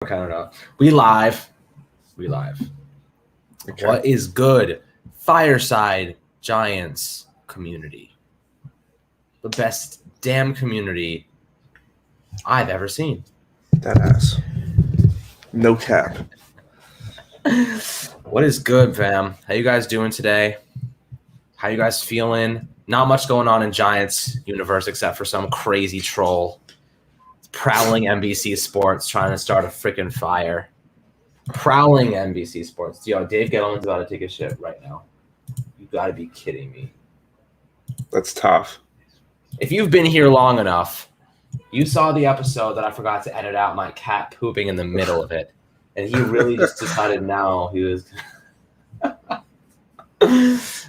Okay, I don't know. We live. Okay. What is good? Fireside Giants community. The best damn community I've ever seen. That ass. No cap. What is good, fam? How you guys doing today? How you guys feeling? Not much going on in Giants universe except for some crazy troll prowling NBC Sports trying to start a freaking fire. Prowling NBC Sports. Yo, Dave Gettleman's about to take a shit right now. You gotta be kidding me. That's tough. If you've been here long enough, you saw the episode that I forgot to edit out my cat pooping in the middle of it. And he really just decided now he was...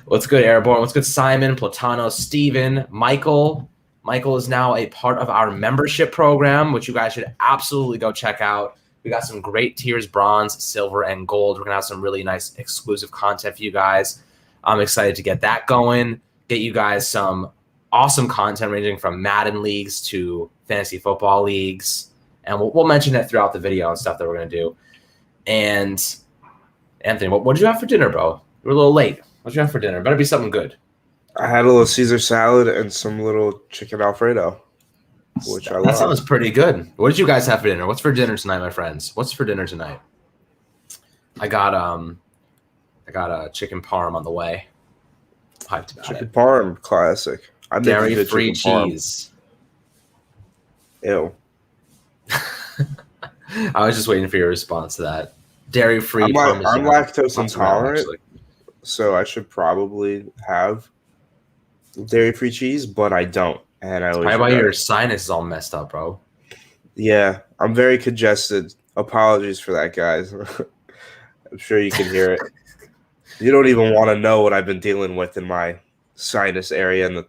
What's good, Airborne? What's good, Simon, Platano, Steven, Michael? Michael is now a part of our membership program, which you guys should absolutely go check out. We got some great tiers, bronze, silver, and gold. We're going to have some really nice exclusive content for you guys. I'm excited to get that going, get you guys some awesome content ranging from Madden leagues to fantasy football leagues. And we'll mention it throughout the video and stuff that we're going to do. And Anthony, what did you have for dinner, bro? You were a little late. What did you have for dinner? Better be something good. I had a little Caesar salad and some little chicken Alfredo, which I love. That sounds pretty good. What did you guys have for dinner? What's for dinner tonight, my friends? What's for dinner tonight? I got a chicken parm on the way. Hyped about chicken it. Parm, classic. Dairy-free cheese. Ew. I was just waiting for your response to that. Dairy-free. I'm lactose intolerant, so I should probably have dairy-free cheese, but I don't. And I probably why your sinus is all messed up, bro. Yeah, I'm very congested. Apologies for that, guys. I'm sure you can hear it. You don't even want to know what I've been dealing with in my sinus area and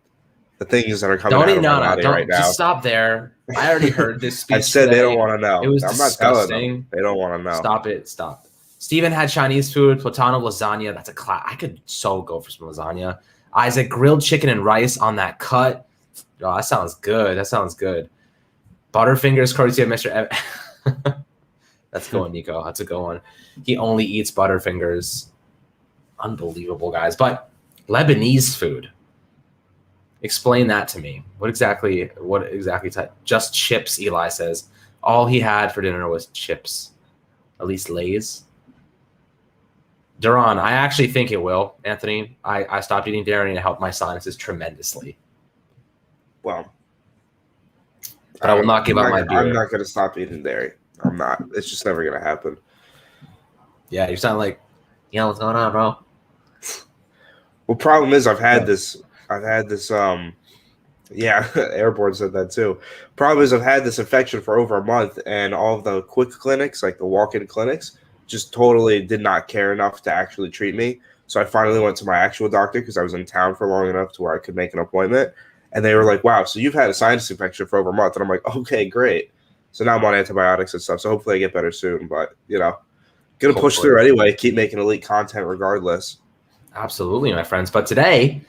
the things that are coming out of my body right now. Just stop there. I already heard this speech. I said today. They don't want to know. It was I'm disgusting. Not telling them. They don't want to know. Stop it. Stop. Steven had Chinese food. Platano lasagna. That's a class. I could so go for some lasagna. Isaac grilled chicken and rice on that cut. Oh, that sounds good. Butterfingers, courtesy of Mr. That's going, Nico. That's a good one. He only eats Butterfingers. Unbelievable, guys. But Lebanese food. Explain that to me. What exactly just chips, Eli says. All he had for dinner was chips. At least Lay's. Duran, I actually think it will, Anthony. I stopped eating dairy and it helped my sinuses tremendously. Well, but I will not give up my beer. I'm not going to stop eating dairy. I'm not. It's just never going to happen. Yeah, you sound like, what's going on, bro? Well, problem is I've had this. Yeah, Airborne said that too. Problem is I've had this infection for over a month, and all of the quick clinics, like the walk-in clinics, just totally did not care enough to actually treat me. So I finally went to my actual doctor because I was in town for long enough to where I could make an appointment. And they were like, wow, so you've had a sinus infection for over a month. And I'm like, okay, great. So now I'm on antibiotics and stuff. So hopefully I get better soon. But, going to push through anyway, keep making elite content regardless. Absolutely, my friends. But today,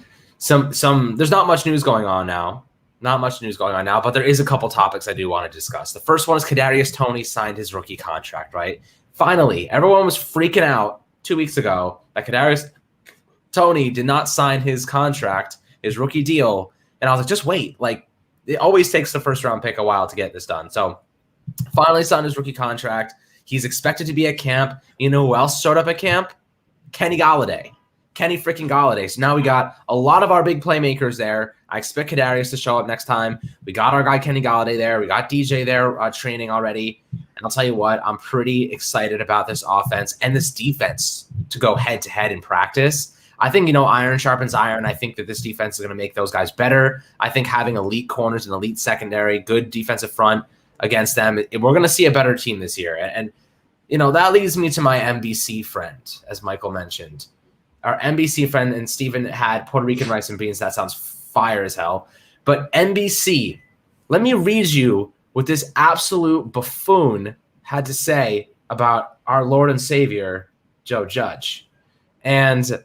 there's not much news going on now. But there is a couple topics I do want to discuss. The first one is Kadarius Toney signed his rookie contract, right? Finally, everyone was freaking out 2 weeks ago that Kadarius Toney did not sign his contract, his rookie deal. And I was like, just wait. Like, it always takes the first-round pick a while to get this done. So, finally signed his rookie contract. He's expected to be at camp. You know who else showed up at camp? Kenny Golladay. Kenny freaking Golladay. So now we got a lot of our big playmakers there. I expect Kadarius to show up next time. We got our guy Kenny Golladay there. We got DJ there training already. And I'll tell you what, I'm pretty excited about this offense and this defense to go head-to-head in practice. I think, iron sharpens iron. I think that this defense is going to make those guys better. I think having elite corners and elite secondary, good defensive front against them, we're going to see a better team this year. And that leads me to my NBC friend, as Michael mentioned. Our NBC friend and Steven had Puerto Rican rice and beans. That sounds fire as hell. But NBC, let me read you what this absolute buffoon had to say about our Lord and Savior, Joe Judge. And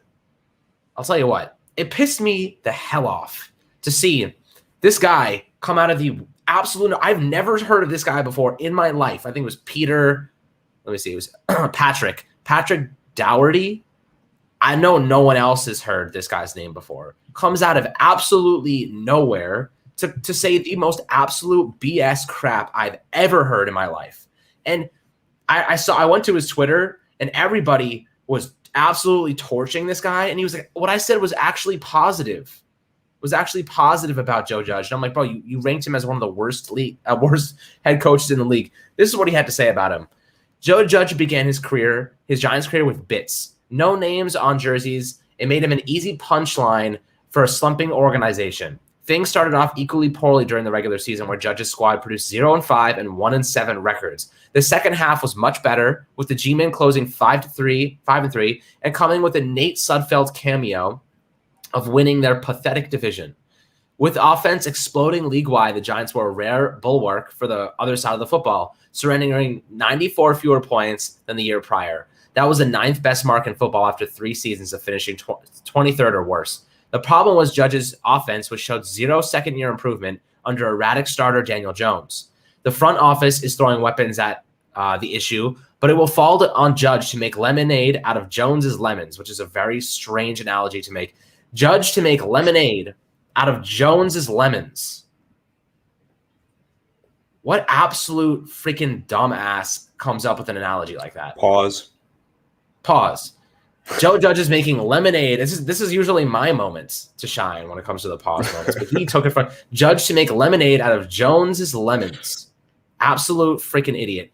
I'll tell you what, it pissed me the hell off to see this guy come out of the absolute – I've never heard of this guy before in my life. I think it was Peter let me see. It was Patrick Dougherty. I know no one else has heard this guy's name before. Comes out of absolutely nowhere to say the most absolute BS crap I've ever heard in my life. And I went to his Twitter and everybody was absolutely torching this guy. And he was like, what I said was actually positive. About Joe Judge. And I'm like, bro, you ranked him as one of the worst head coaches in the league. This is what he had to say about him. Joe Judge began his Giants career with bits. No names on jerseys. It made him an easy punchline for a slumping organization. Things started off equally poorly during the regular season, where Judge's squad produced 0-5 and 1-7 records. The second half was much better, with the G-Men closing 5-3, and coming with a Nate Sudfeld cameo of winning their pathetic division. With offense exploding league-wide, the Giants were a rare bulwark for the other side of the football, surrendering 94 fewer points than the year prior. That was the 9th best mark in football after 3 seasons of finishing 23rd or worse. The problem was Judge's offense, which showed 0 second-year improvement under erratic starter Daniel Jones. The front office is throwing weapons at the issue, but it will fall on Judge to make lemonade out of Jones's lemons, which is a very strange analogy to make. Judge to make lemonade out of Jones's lemons. What absolute freaking dumbass comes up with an analogy like that? Pause. Joe Judge is making lemonade. This is usually my moments to shine when it comes to the pause moments, but he took it from Judge to make lemonade out of Jones's lemons. Absolute freaking idiot.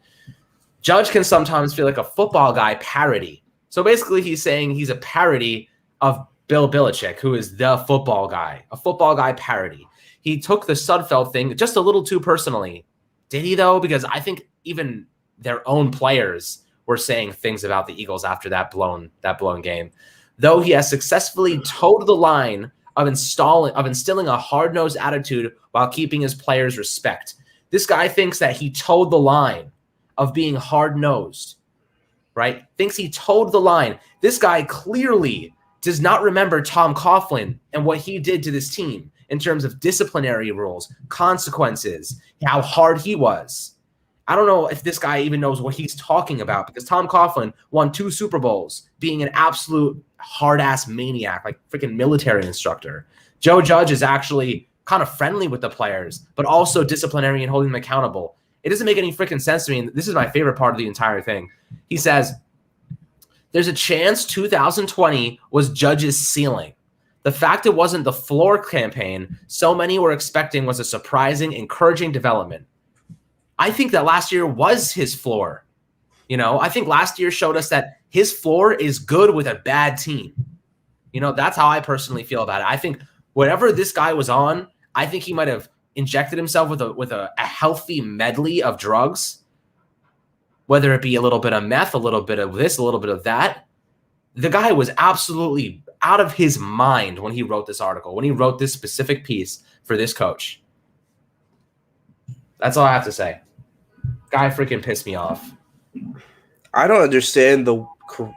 Judge can sometimes feel like a football guy parody. So basically he's saying he's a parody of Bill Belichick, who is the football guy, a football guy parody. He took the Sudfeld thing just a little too personally. Did he, though? Because I think even their own players were saying things about the Eagles after that blown game. Though he has successfully toed the line of instilling a hard-nosed attitude while keeping his players' respect. This guy thinks that he toed the line of being hard-nosed, right? Thinks he toed the line. This guy clearly does not remember Tom Coughlin and what he did to this team in terms of disciplinary rules, consequences, how hard he was. I don't know if this guy even knows what he's talking about, because Tom Coughlin won 2 Super Bowls being an absolute hard-ass maniac, like freaking military instructor. Joe Judge is actually kind of friendly with the players, but also disciplinary and holding them accountable. It doesn't make any freaking sense to me. And this is my favorite part of the entire thing. He says, there's a chance 2020 was Judge's ceiling. The fact it wasn't the floor campaign so many were expecting was a surprising, encouraging development. I think that last year was his floor. I think last year showed us that his floor is good with a bad team. That's how I personally feel about it. I think whatever this guy was on, I think he might have injected himself with a healthy medley of drugs, whether it be a little bit of meth, a little bit of this, a little bit of that. The guy was absolutely out of his mind when he wrote this article, when he wrote this specific piece for this coach. That's all I have to say. Guy freaking pissed me off. I don't understand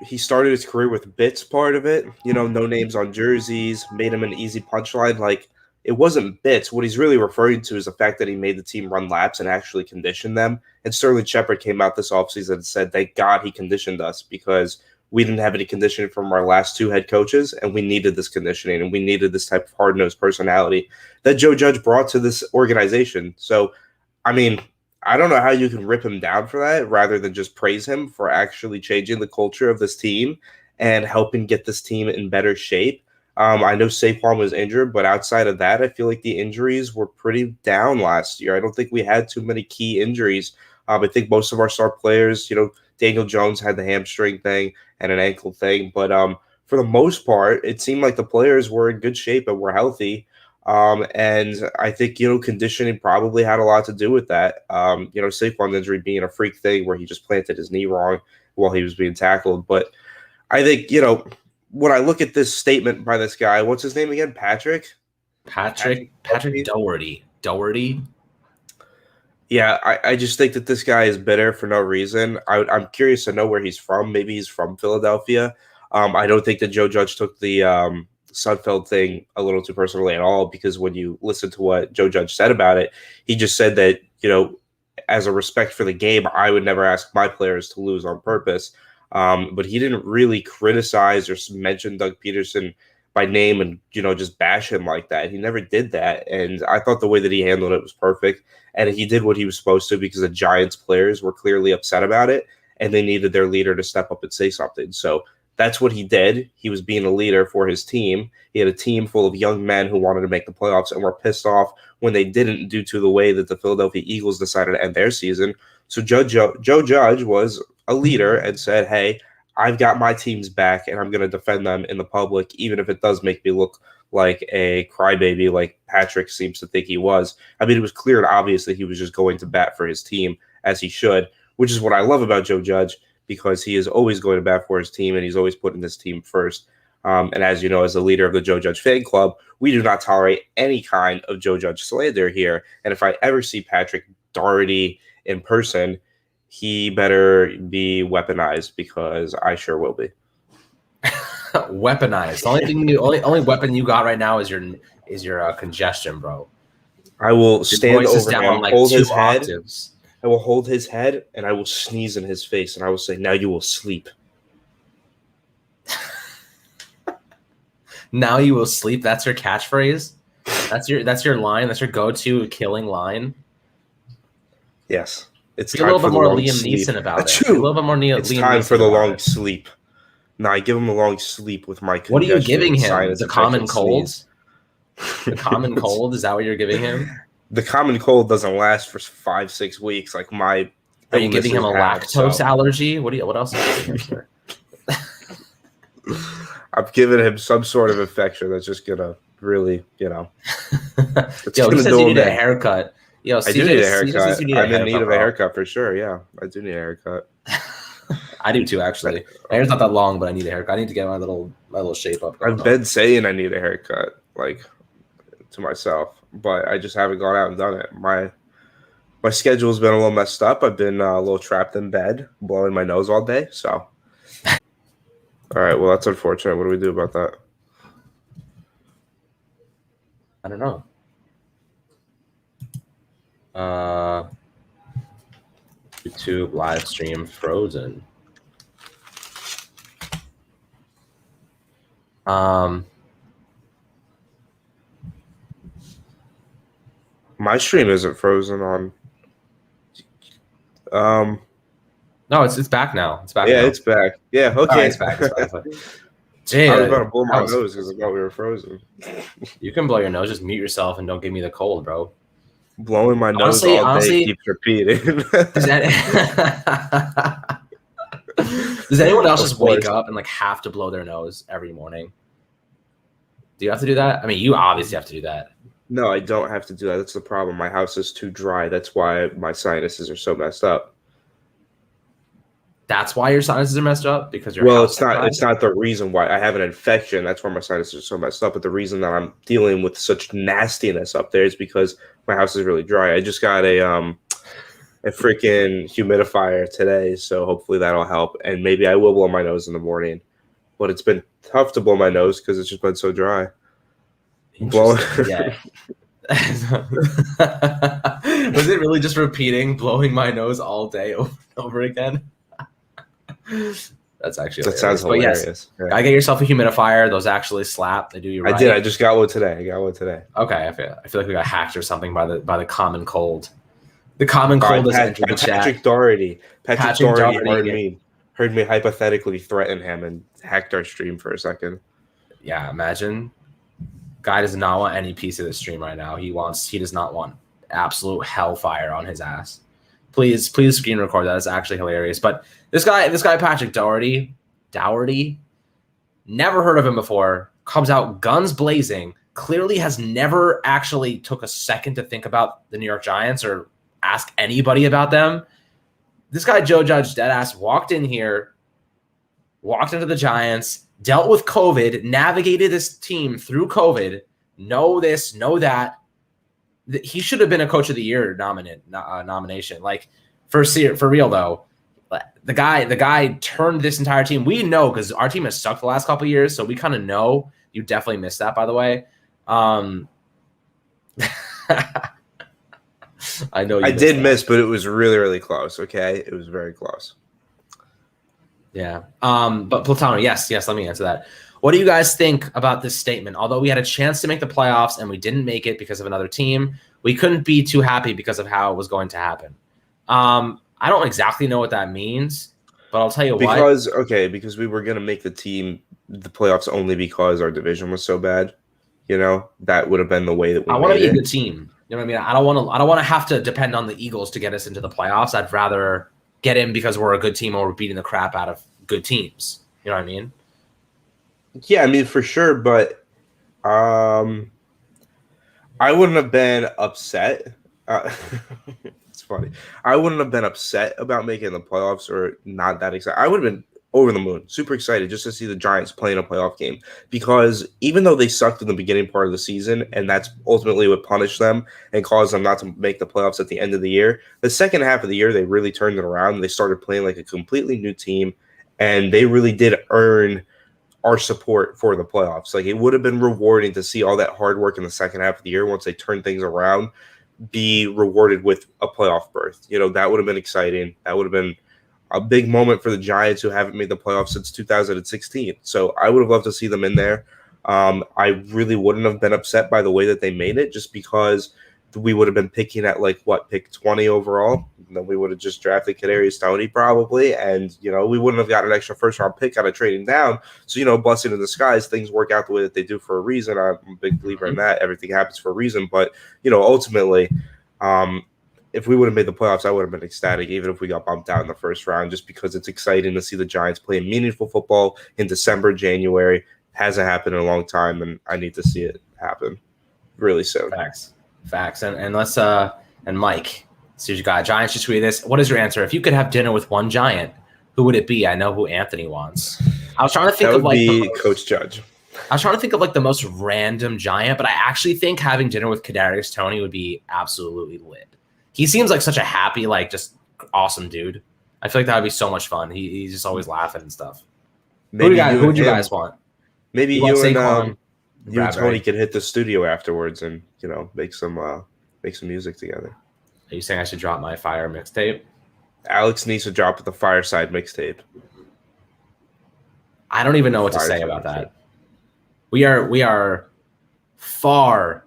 he started his career with bits part of it. No names on jerseys, made him an easy punchline. Like, it wasn't bits. What he's really referring to is the fact that he made the team run laps and actually condition them. And Sterling Shepard came out this offseason and said, thank God he conditioned us, because we didn't have any conditioning from our last 2 head coaches, and we needed this conditioning, and we needed this type of hard-nosed personality that Joe Judge brought to this organization. So, I mean, I don't know how you can rip him down for that rather than just praise him for actually changing the culture of this team and helping get this team in better shape. I know Saquon was injured, but outside of that, I feel like the injuries were pretty down last year. I don't think we had too many key injuries. I think most of our star players, Daniel Jones had the hamstring thing and an ankle thing. But for the most part, it seemed like the players were in good shape and were healthy. And I think, conditioning probably had a lot to do with that. Saquon's injury being a freak thing where he just planted his knee wrong while he was being tackled. But I think, when I look at this statement by this guy, what's his name again? Patrick Dougherty. Yeah, I just think that this guy is bitter for no reason. I'm curious to know where he's from. Maybe he's from Philadelphia. I don't think that Joe Judge took the Sudfeld thing a little too personally at all, because when you listen to what Joe Judge said about it, he just said that, as a respect for the game, I would never ask my players to lose on purpose. But he didn't really criticize or mention Doug Peterson by name and, just bash him like that. He never did that. And I thought the way that he handled it was perfect. And he did what he was supposed to, because the Giants players were clearly upset about it and they needed their leader to step up and say something. So that's what he did. He was being a leader for his team. He had a team full of young men who wanted to make the playoffs and were pissed off when they didn't, due to the way that the Philadelphia Eagles decided to end their season. So Joe Judge was a leader and said, hey, I've got my team's back and I'm going to defend them in the public, even if it does make me look like a crybaby like Patrick seems to think he was. I mean, it was clear and obvious that he was just going to bat for his team, as he should, which is what I love about Joe Judge, because he is always going to bat for his team and he's always putting his team first. And as you know, as the leader of the Joe Judge fan club, we do not tolerate any kind of Joe Judge slander here. And if I ever see Patrick Daugherty in person, he better be weaponized, because I sure will be. Weaponized. The only weapon you got right now is your congestion, bro. I will stand over him, like hold his head. Octaves. I will hold his head and I will sneeze in his face and I will say, "Now you will sleep." Now you will sleep. That's your catchphrase. That's your line. That's your go-to killing line. Yes. It's Be a little bit more Liam Neeson about it. A little bit more Liam Neeson. It's time for the long sleep. No, I give him a long sleep with my congestion. What are you giving him? The common cold? The common cold? Is that what you're giving him? The common cold doesn't last for 5-6 weeks. Like my. Are you giving him a lactose allergy? What else are you giving him, sir? I've given him some sort of infection that's just gonna really, Yo, he says you need a haircut. Yo, I do need a haircut. I'm in need of a haircut for sure. Yeah, I do need a haircut. I do too, actually. My hair's not that long, but I need a haircut. I need to get my little shape up. I've been saying I need a haircut, like, to myself, but I just haven't gone out and done it. My schedule's been a little messed up. I've been a little trapped in bed, blowing my nose all day. So, all right. Well, that's unfortunate. What do we do about that? I don't know. YouTube live stream frozen. My stream isn't frozen on. No, it's back now. It's back. Yeah, now. It's back. Yeah, okay. Right, it's back. Jay, I was about to blow my nose because I thought we were frozen. You can blow your nose. Just mute yourself and don't give me the cold, bro. Blowing my nose all day keeps repeating. Does anyone else just wake up and like have to blow their nose every morning? Do you have to do that? I mean, you obviously have to do that. No, I don't have to do that. That's the problem. My house is too dry. That's why my sinuses are so messed up. That's why your sinuses are messed up? Because your it's not the reason why. I have an infection. That's why my sinuses are so messed up. But the reason that I'm dealing with such nastiness up there is because my house is really dry. I just got a freaking humidifier today, so hopefully that'll help. And maybe I will blow my nose in the morning. But it's been tough to blow my nose because it's just been so dry. Yeah. Was it really just repeating blowing my nose all day over and over again? That's actually that sounds hilarious. Yes, yeah. Gotta get yourself a humidifier. Those actually slap. They do you right. I did. I just got one today. Okay, I feel like we got hacked or something by the common cold. The common cold is entered the chat. Patrick Daugherty heard me hypothetically threaten him and hacked our stream for a second. Yeah, imagine. Guy does not want any piece of the stream right now. He does not want absolute hellfire on his ass. Please screen record that. It's actually hilarious. But this guy Patrick Daugherty, never heard of him before, comes out guns blazing, clearly has never actually took a second to think about the New York Giants or ask anybody about them. This guy, Joe Judge, deadass, walked into the Giants, dealt with COVID, navigated this team through COVID, know this, know that. He should have been a Coach of the Year nomination. Like, for real though, the guy turned this entire team. We know because our team has sucked the last couple of years, so we kind of know. You definitely missed that, by the way. I know you I did that. miss, but it was really, really close. Okay, it was very close. Yeah. But Platano, yes, let me answer that. What do you guys think about this statement? Although we had a chance to make the playoffs and we didn't make it because of another team, we couldn't be too happy because of how it was going to happen. I don't exactly know what that means, but I'll tell you why. Because we were gonna make the playoffs only because our division was so bad. You know, that would have been the way that we I want to made be a it. good team. You know what I mean? I don't want to have to depend on the Eagles to get us into the playoffs. I'd rather get in because we're a good team or we're beating the crap out of good teams. You know what I mean? Yeah, I mean for sure, but I wouldn't have been upset. It's funny. I wouldn't have been upset about making the playoffs or not that excited. I would have been over the moon, super excited just to see the Giants play in a playoff game, because even though they sucked in the beginning part of the season, and that's ultimately what punished them and caused them not to make the playoffs at the end of the year, the second half of the year, they really turned it around. They started playing like a completely new team, and they really did earn our support for the playoffs. Like, it would have been rewarding to see all that hard work in the second half of the year once they turned things around be rewarded with a playoff berth. You know, that would have been exciting. That would have been a big moment for the Giants, who haven't made the playoffs since 2016. So I would have loved to see them in there. I really wouldn't have been upset by the way that they made it, just because we would have been picking at pick 20 overall. And then we would have just drafted Kadarius Toney probably, and we wouldn't have got an extra first round pick out of trading down. So blessing in disguise, things work out the way that they do for a reason. I'm a big believer in that. Everything happens for a reason, but ultimately, if we would have made the playoffs, I would have been ecstatic, even if we got bumped out in the first round, just because it's exciting to see the Giants play meaningful football in December, January. Hasn't happened in a long time, and I need to see it happen really soon. Facts. And let's and Mike, so you got Giants just tweeted this. What is your answer? If you could have dinner with one Giant, who would it be? I know who Anthony wants. I was trying to think Coach Judge. I was trying to think of the most random Giant, but I actually think having dinner with Kadarius Toney would be absolutely lit. He seems like such a happy, just awesome dude. I feel like that would be so much fun. He's just always laughing and stuff. Who would you guys want? Maybe you and Tony could hit the studio afterwards and make some music together. Are you saying I should drop my Fire mixtape? Alex needs to drop the Fireside mixtape. I don't even know what to say about that. We are far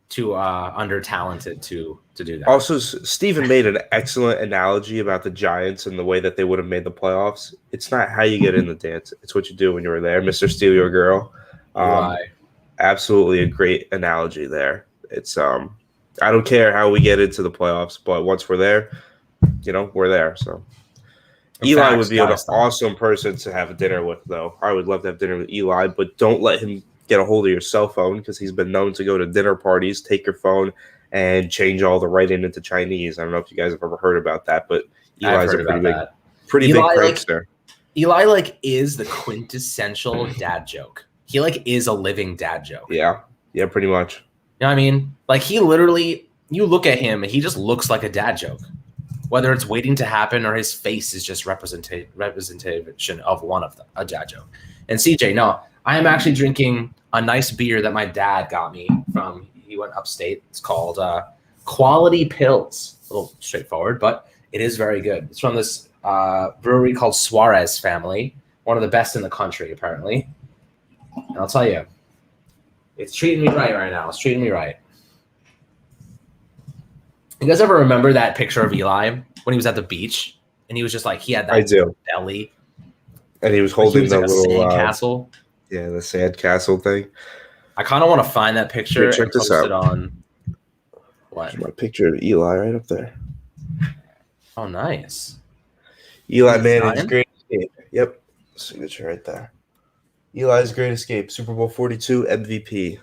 too under talented to do that. Also, Steven made an excellent analogy about the Giants and the way that they would have made the playoffs. It's not how you get in the dance; it's what you do when you were there, Mr. Steal Your Girl. Absolutely a great analogy there. It's I don't care how we get into the playoffs, but once we're there, we're there. So Eli would be an awesome person to have dinner with, though. I would love to have dinner with Eli, but don't let him get a hold of your cell phone, because he's been known to go to dinner parties, take your phone, and change all the writing into Chinese. I don't know if you guys have ever heard about that, but Eli's a pretty big prankster. Eli is the quintessential dad joke. He is a living dad joke. Yeah, pretty much. You know what I mean? He literally, you look at him and he just looks like a dad joke. Whether it's waiting to happen or his face is just representation of one of them, a dad joke. And CJ, no, I am actually drinking a nice beer that my dad got me he went upstate. It's called Quality Pills. A little straightforward, but it is very good. It's from this brewery called Suarez Family, one of the best in the country, apparently. And I'll tell you, it's treating me right now. It's treating me right. You guys ever remember that picture of Eli when he was at the beach and he was just he had that belly, and he was holding the little sandcastle? Yeah, the sandcastle thing. I kind of want to find that picture and post it on. What? There's my picture of Eli right up there. Oh, nice. Eli Manning's Great Escape. Yep, signature right there. Eli's Great Escape, Super Bowl 42 MVP.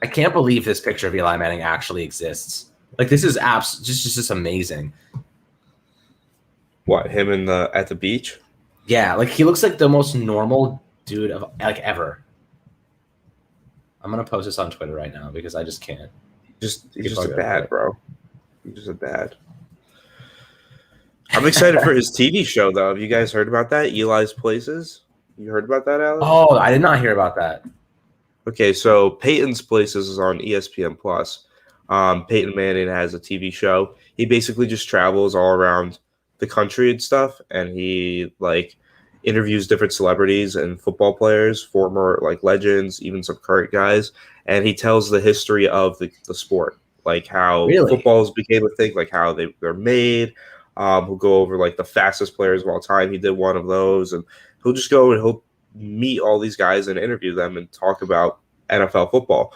I can't believe this picture of Eli Manning actually exists. This is just amazing. What, him at the beach? Yeah, he looks like the most normal dude of ever. I'm gonna post this on Twitter right now because I just can't. He's just a bad, bro. He's just a bad. I'm excited for his TV show, though. Have you guys heard about that? Eli's Places? You heard about that, Alex? Oh, I did not hear about that. Okay, so Peyton's Places is on ESPN Plus. Peyton Manning has a TV show. He basically just travels all around the country and stuff, and he like interviews different celebrities and football players, former like legends, even some current guys, and he tells the history of the sport, like how Really? footballs became a thing, like how they're made. He'll go over like the fastest players of all time. He did one of those, and he'll just go and he'll meet all these guys and interview them and talk about NFL football.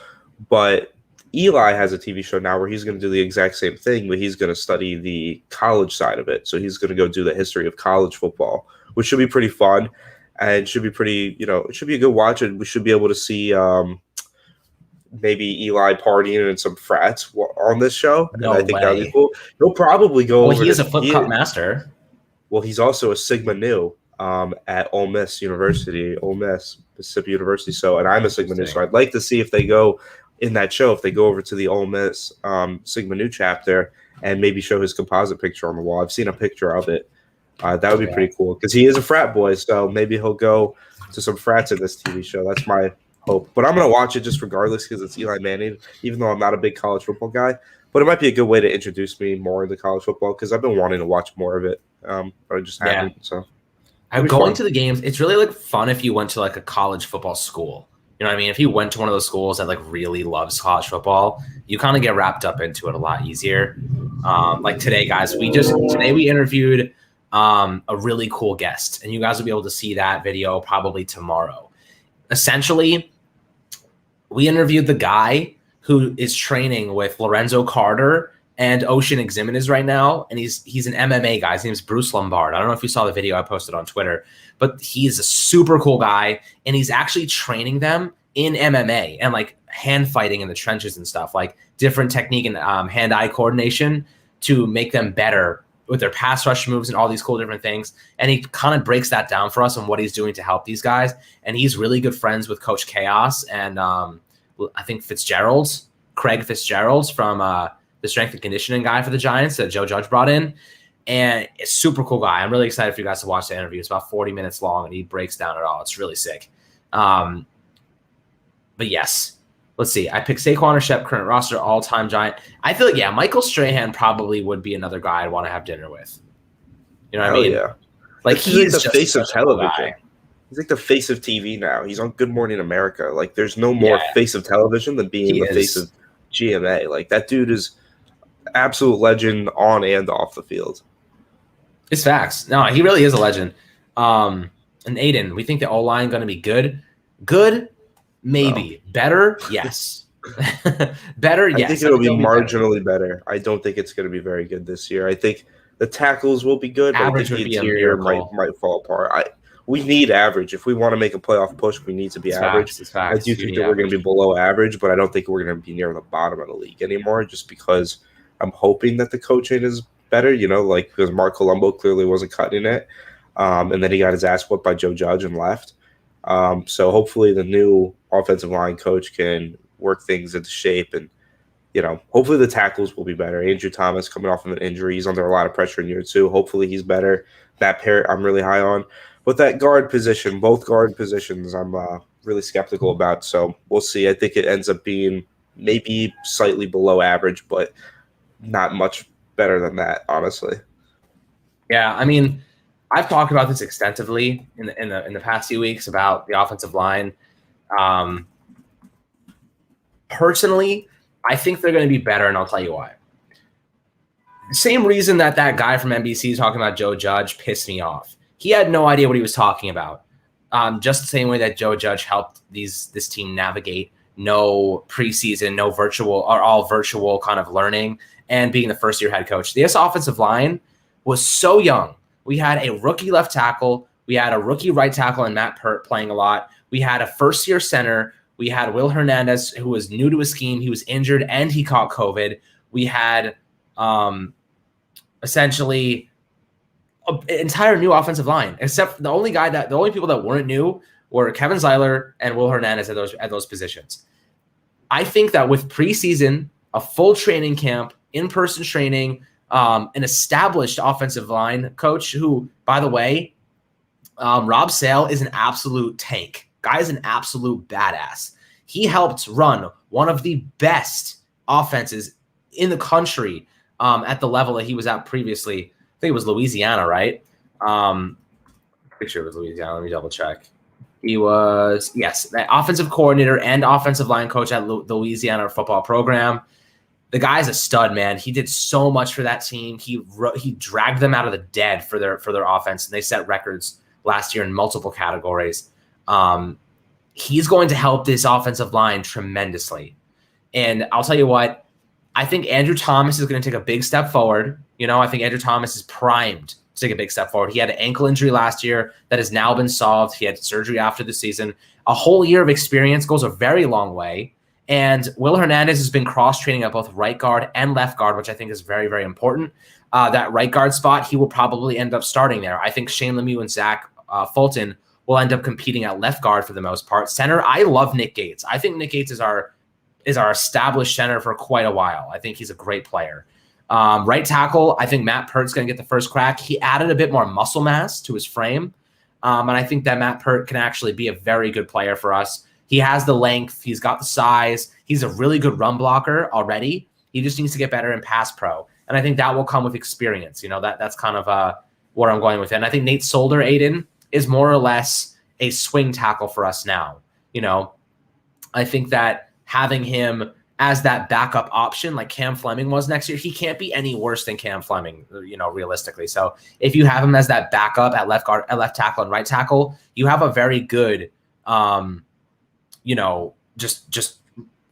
But Eli has a TV show now where he's going to do the exact same thing, but he's going to study the college side of it. So he's going to go do the history of college football, which should be pretty fun and should be pretty, it should be a good watch. And we should be able to see maybe Eli partying in some frats on this show. No and I think way. that'd be cool. He'll probably go over. He is a flip cup master. Well, he's also a Sigma Nu at Ole Miss University, Ole Miss, Mississippi University. So, and I'm a Sigma Nu. So I'd like to see if they go in that show, if they go over to the Ole Miss Sigma Nu chapter and maybe show his composite picture on the wall. I've seen a picture of it. That would be pretty cool because he is a frat boy. So maybe he'll go to some frats in this TV show. That's my hope. But I'm going to watch it just regardless because it's Eli Manning, even though I'm not a big college football guy. But it might be a good way to introduce me more into college football because I've been wanting to watch more of it. But I just haven't. So I'm going to the games. It's really like fun if you went to like a college football school. You know what I mean? If you went to one of those schools that like really loves college football, you kind of get wrapped up into it a lot easier. Like today, guys, we interviewed a really cool guest, and you guys will be able to see that video probably tomorrow. Essentially, we interviewed the guy who is training with Lorenzo Carter and Ocean Eximitas right now, and he's an MMA guy. His name's Bruce Lombard. I don't know if you saw the video I posted on Twitter, but he's a super cool guy, and he's actually training them in MMA and like hand fighting in the trenches and stuff, like different technique and hand-eye coordination to make them better with their pass rush moves and all these cool different things. And he kind of breaks that down for us and what he's doing to help these guys. And he's really good friends with Coach Chaos and I think Craig Fitzgerald's from the strength and conditioning guy for the Giants that Joe Judge brought in. And it's a super cool guy. I'm really excited for you guys to watch the interview. It's about 40 minutes long, and he breaks down it all. It's really sick. But yes, let's see. I picked Saquon or Shep, current roster, all-time Giant. I feel like, Michael Strahan probably would be another guy I'd want to have dinner with. You know what I mean? Yeah. Like he's the face of television. He's like the face of TV now. He's on Good Morning America. Like there's no more face of television than being the face of GMA. Like that dude is absolute legend on and off the field. It's facts. No, he really is a legend. And Aiden, we think the O-line going to be good. Good, maybe. No. Better, yes. Better, yes. I think it'll be marginally better. I don't think it's going to be very good this year. I think the tackles will be good, but I think the interior might fall apart. We need average. If we want to make a playoff push, we need to be average. I do think that we're going to be below average, but I don't think we're going to be near the bottom of the league anymore just because I'm hoping that the coaching is better, like because Mark Colombo clearly wasn't cutting it. And then he got his ass whooped by Joe Judge and left. So hopefully the new offensive line coach can work things into shape and, hopefully the tackles will be better. Andrew Thomas coming off of an injury. He's under a lot of pressure in year 2. Hopefully he's better. That pair I'm really high on. But that guard position, both guard positions, I'm really skeptical about. So we'll see. I think it ends up being maybe slightly below average, but not much better than that, honestly. Yeah, I mean, I've talked about this extensively in the past few weeks about the offensive line. Personally, I think they're going to be better, and I'll tell you why. Same reason that guy from NBC talking about Joe Judge pissed me off. He had no idea what he was talking about. Just the same way that Joe Judge helped this team navigate no preseason, no virtual, or all virtual kind of learning, and being the first-year head coach. This offensive line was so young. We had a rookie left tackle. We had a rookie right tackle and Matt Pert playing a lot. We had a first-year center. We had Will Hernandez, who was new to his scheme. He was injured, and he caught COVID. We had essentially an entire new offensive line, except the only people that weren't new were Kevin Zeiler and Will Hernandez at those positions. I think that with preseason, a full training camp, in-person training, an established offensive line coach who, by the way, Rob Sale is an absolute tank. Guy is an absolute badass. He helped run one of the best offenses in the country at the level that he was at previously. I think it was Louisiana, right? Pretty sure it was Louisiana. Let me double check. He was, yes, the offensive coordinator and offensive line coach at the Louisiana football program. The guy's a stud, man. He did so much for that team. He dragged them out of the dead for their offense, and they set records last year in multiple categories. He's going to help this offensive line tremendously. And I'll tell you what, I think Andrew Thomas is going to take a big step forward. I think Andrew Thomas is primed to take a big step forward. He had an ankle injury last year that has now been solved. He had surgery after the season. A whole year of experience goes a very long way. And Will Hernandez has been cross-training at both right guard and left guard, which I think is very, very important. That right guard spot, he will probably end up starting there. I think Shane Lemieux and Zach Fulton will end up competing at left guard for the most part. Center, I love Nick Gates. I think Nick Gates is our established center for quite a while. I think he's a great player. Right tackle, I think Matt Peart's going to get the first crack. He added a bit more muscle mass to his frame, and I think that Matt Peart can actually be a very good player for us. He has the length. He's got the size. He's a really good run blocker already. He just needs to get better in pass pro. And I think that will come with experience. That's kind of where I'm going with it. And I think Nate Solder, Aiden, is more or less a swing tackle for us now. I think that having him as that backup option like Cam Fleming was next year, he can't be any worse than Cam Fleming, realistically. So if you have him as that backup at left guard, at left tackle and right tackle, you have a very good just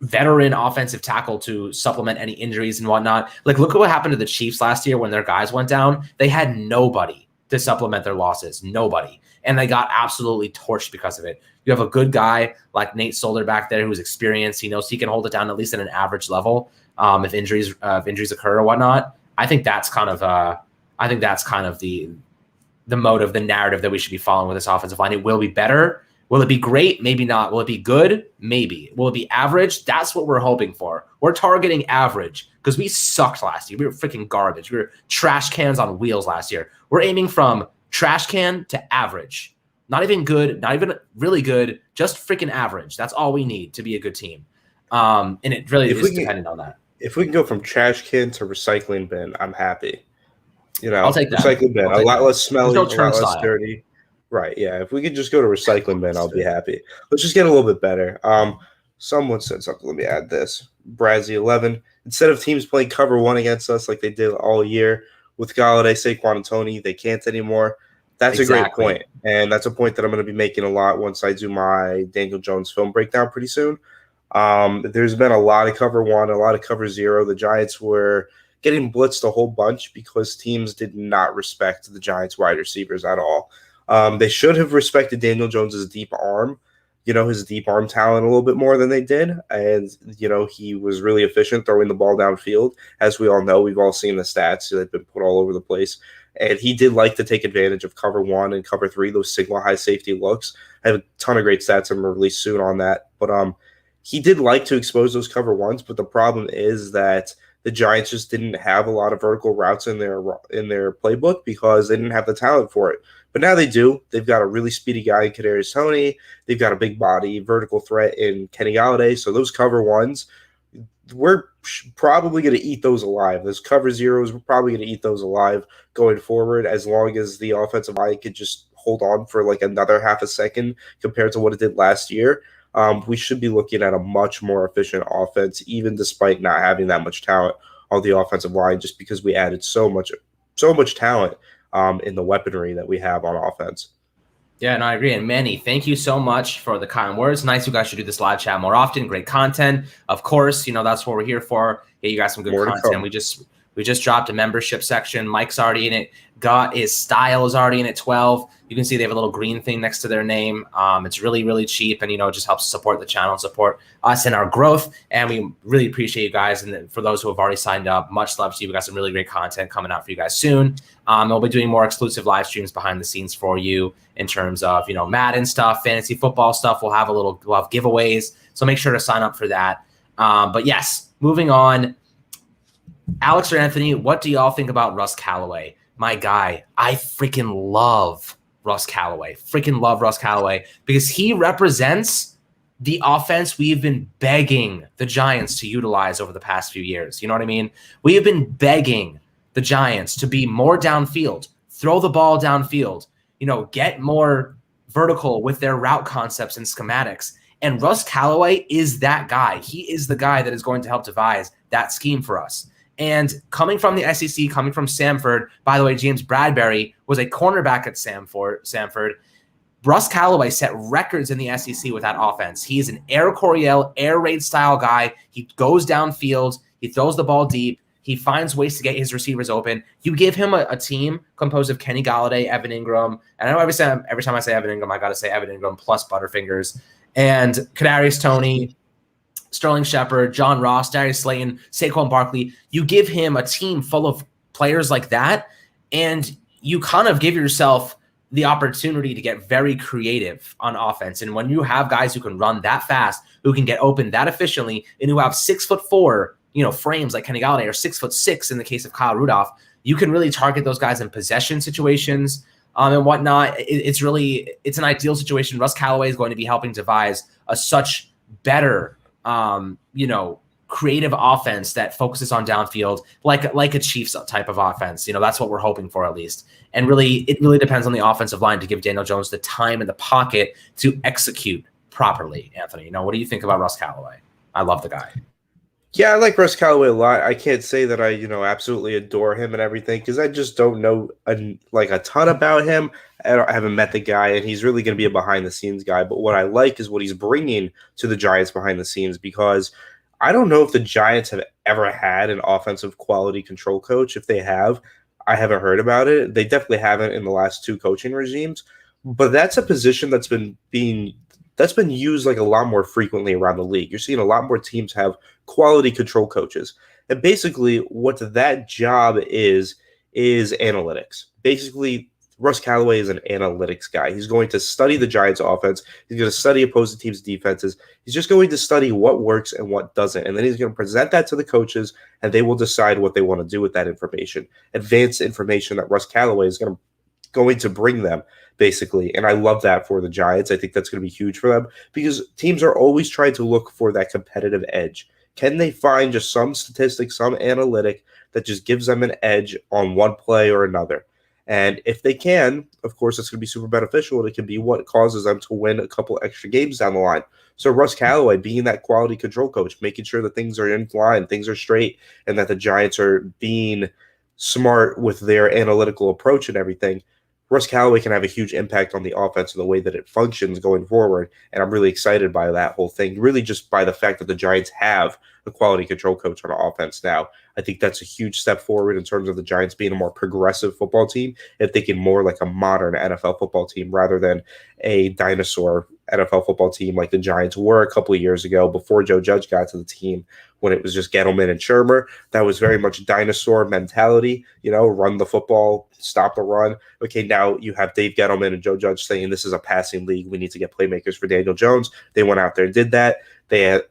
veteran offensive tackle to supplement any injuries and whatnot. Like, look at what happened to the Chiefs last year when their guys went down. They had nobody to supplement their losses, nobody. And they got absolutely torched because of it. You have a good guy like Nate Solder back there who's experienced. He knows he can hold it down at least at an average level if injuries occur or whatnot. I think that's kind of the motive, the narrative that we should be following with this offensive line. It will be better. Will it be great? Maybe not. Will it be good? Maybe. Will it be average? That's what we're hoping for. We're targeting average because we sucked last year. We were freaking garbage. We were trash cans on wheels last year. We're aiming from trash can to average. Not even good, not even really good, just freaking average. That's all we need to be a good team. And it really is dependent on that. If we can go from trash can to recycling bin, I'm happy. I'll take that. Recycling bin, a lot less smelly, a lot less dirty. Right, yeah. If we could just go to recycling bin, I'll be happy. Let's just get a little bit better. Someone said something. Let me add this. Brazzy11. Instead of teams playing cover one against us like they did all year with Galladay, Saquon, and Toney, they can't anymore. That's exactly a great point. And that's a point that I'm going to be making a lot once I do my Daniel Jones film breakdown pretty soon. There's been a lot of cover one, a lot of cover zero. The Giants were getting blitzed a whole bunch because teams did not respect the Giants wide receivers at all. They should have respected Daniel Jones's deep arm, his deep arm talent a little bit more than they did. And, he was really efficient throwing the ball downfield. As we all know, we've all seen the stats. They've been put all over the place. And he did like to take advantage of cover one and cover three, those signal high safety looks. I have a ton of great stats. I'm going to release soon on that. But he did like to expose those cover ones. But the problem is that the Giants just didn't have a lot of vertical routes in their playbook because they didn't have the talent for it. But now they do. They've got a really speedy guy in Kadarius Toney. They've got a big body vertical threat in Kenny Galladay. So those cover ones, we're probably going to eat those alive. Those cover zeros, we're probably going to eat those alive going forward as long as the offensive line could just hold on for like another half a second compared to what it did last year. We should be looking at a much more efficient offense, even despite not having that much talent on the offensive line, just because we added so much talent in the weaponry that we have on offense. Yeah, no, I agree. And Manny, thank you so much for the kind words. Nice you guys should do this live chat more often. Great content. Of course, that's what we're here for. Get you guys some good content. We just dropped a membership section. Mike's already in it. His style is already in at 12. You can see they have a little green thing next to their name. It's really, really cheap, and it just helps support the channel and support us and our growth. And we really appreciate you guys. And for those who have already signed up, much love to you. We got some really great content coming out for you guys soon. We'll be doing more exclusive live streams behind the scenes for you in terms of Madden stuff, fantasy football stuff. We'll have giveaways, so make sure to sign up for that. But yes, moving on. Alex or Anthony, what do y'all think about Russ Callaway? My guy, I freaking love Russ Callaway. Freaking love Russ Callaway because he represents the offense we've been begging the Giants to utilize over the past few years. You know what I mean? We have been begging the Giants to be more downfield, throw the ball downfield, get more vertical with their route concepts and schematics. And Russ Callaway is that guy. He is the guy that is going to help devise that scheme for us. And coming from the SEC, coming from Samford, by the way, James Bradbury was a cornerback at Samford. Russ Callaway set records in the SEC with that offense. He is an Air Coryell, air raid style guy. He goes downfield. He throws the ball deep. He finds ways to get his receivers open. You give him a team composed of Kenny Golladay, Evan Ingram. And I know every time I say Evan Ingram, I got to say Evan Ingram plus Butterfingers. And Kadarius Toney, Sterling Shepard, John Ross, Darius Slayton, Saquon Barkley. You give him a team full of players like that, and you kind of give yourself the opportunity to get very creative on offense. And when you have guys who can run that fast, who can get open that efficiently, and who have 6'4", frames like Kenny Golladay, or 6'6" in the case of Kyle Rudolph, you can really target those guys in possession situations. And whatnot. It's an ideal situation. Russ Callaway is going to be helping devise a such better, creative offense that focuses on downfield, like a Chiefs type of offense. That's what we're hoping for at least. And really, it really depends on the offensive line to give Daniel Jones the time in the pocket to execute properly. Anthony, what do you think about Russ Callaway? I love the guy. Yeah, I like Russ Callaway a lot. I can't say that I, absolutely adore him and everything because I just don't know a ton about him. I haven't met the guy, and he's really going to be a behind-the-scenes guy. But what I like is what he's bringing to the Giants behind the scenes, because I don't know if the Giants have ever had an offensive quality control coach. If they have, I haven't heard about it. They definitely haven't in the last two coaching regimes. But that's a position that's been used a lot more frequently around the league. You're seeing a lot more teams have quality control coaches. And basically what that job is analytics. Basically, Russ Callaway is an analytics guy. He's going to study the Giants offense. He's going to study opposing teams' defenses. He's just going to study what works and what doesn't. And then he's going to present that to the coaches, and they will decide what they want to do with that information. Advanced information that Russ Callaway is going to bring them, basically. And I love that for the Giants. I think that's going to be huge for them because teams are always trying to look for that competitive edge. Can they find just some statistic, some analytic that just gives them an edge on one play or another? And if they can, of course, it's going to be super beneficial, and it can be what causes them to win a couple extra games down the line. So Russ Callaway being that quality control coach, making sure that things are in line, things are straight, and that the Giants are being smart with their analytical approach and everything, Russ Callaway can have a huge impact on the offense and the way that it functions going forward. And I'm really excited by that whole thing, really just by the fact that the Giants have a quality control coach on offense now. I think that's a huge step forward in terms of the Giants being a more progressive football team and thinking more like a modern NFL football team rather than a dinosaur NFL football team like the Giants were a couple of years ago before Joe Judge got to the team, when it was just Gettleman and Shermer. That was very much dinosaur mentality, run the football, stop the run. Okay, now you have Dave Gettleman and Joe Judge saying this is a passing league. We need to get playmakers for Daniel Jones. They went out there and did that. They had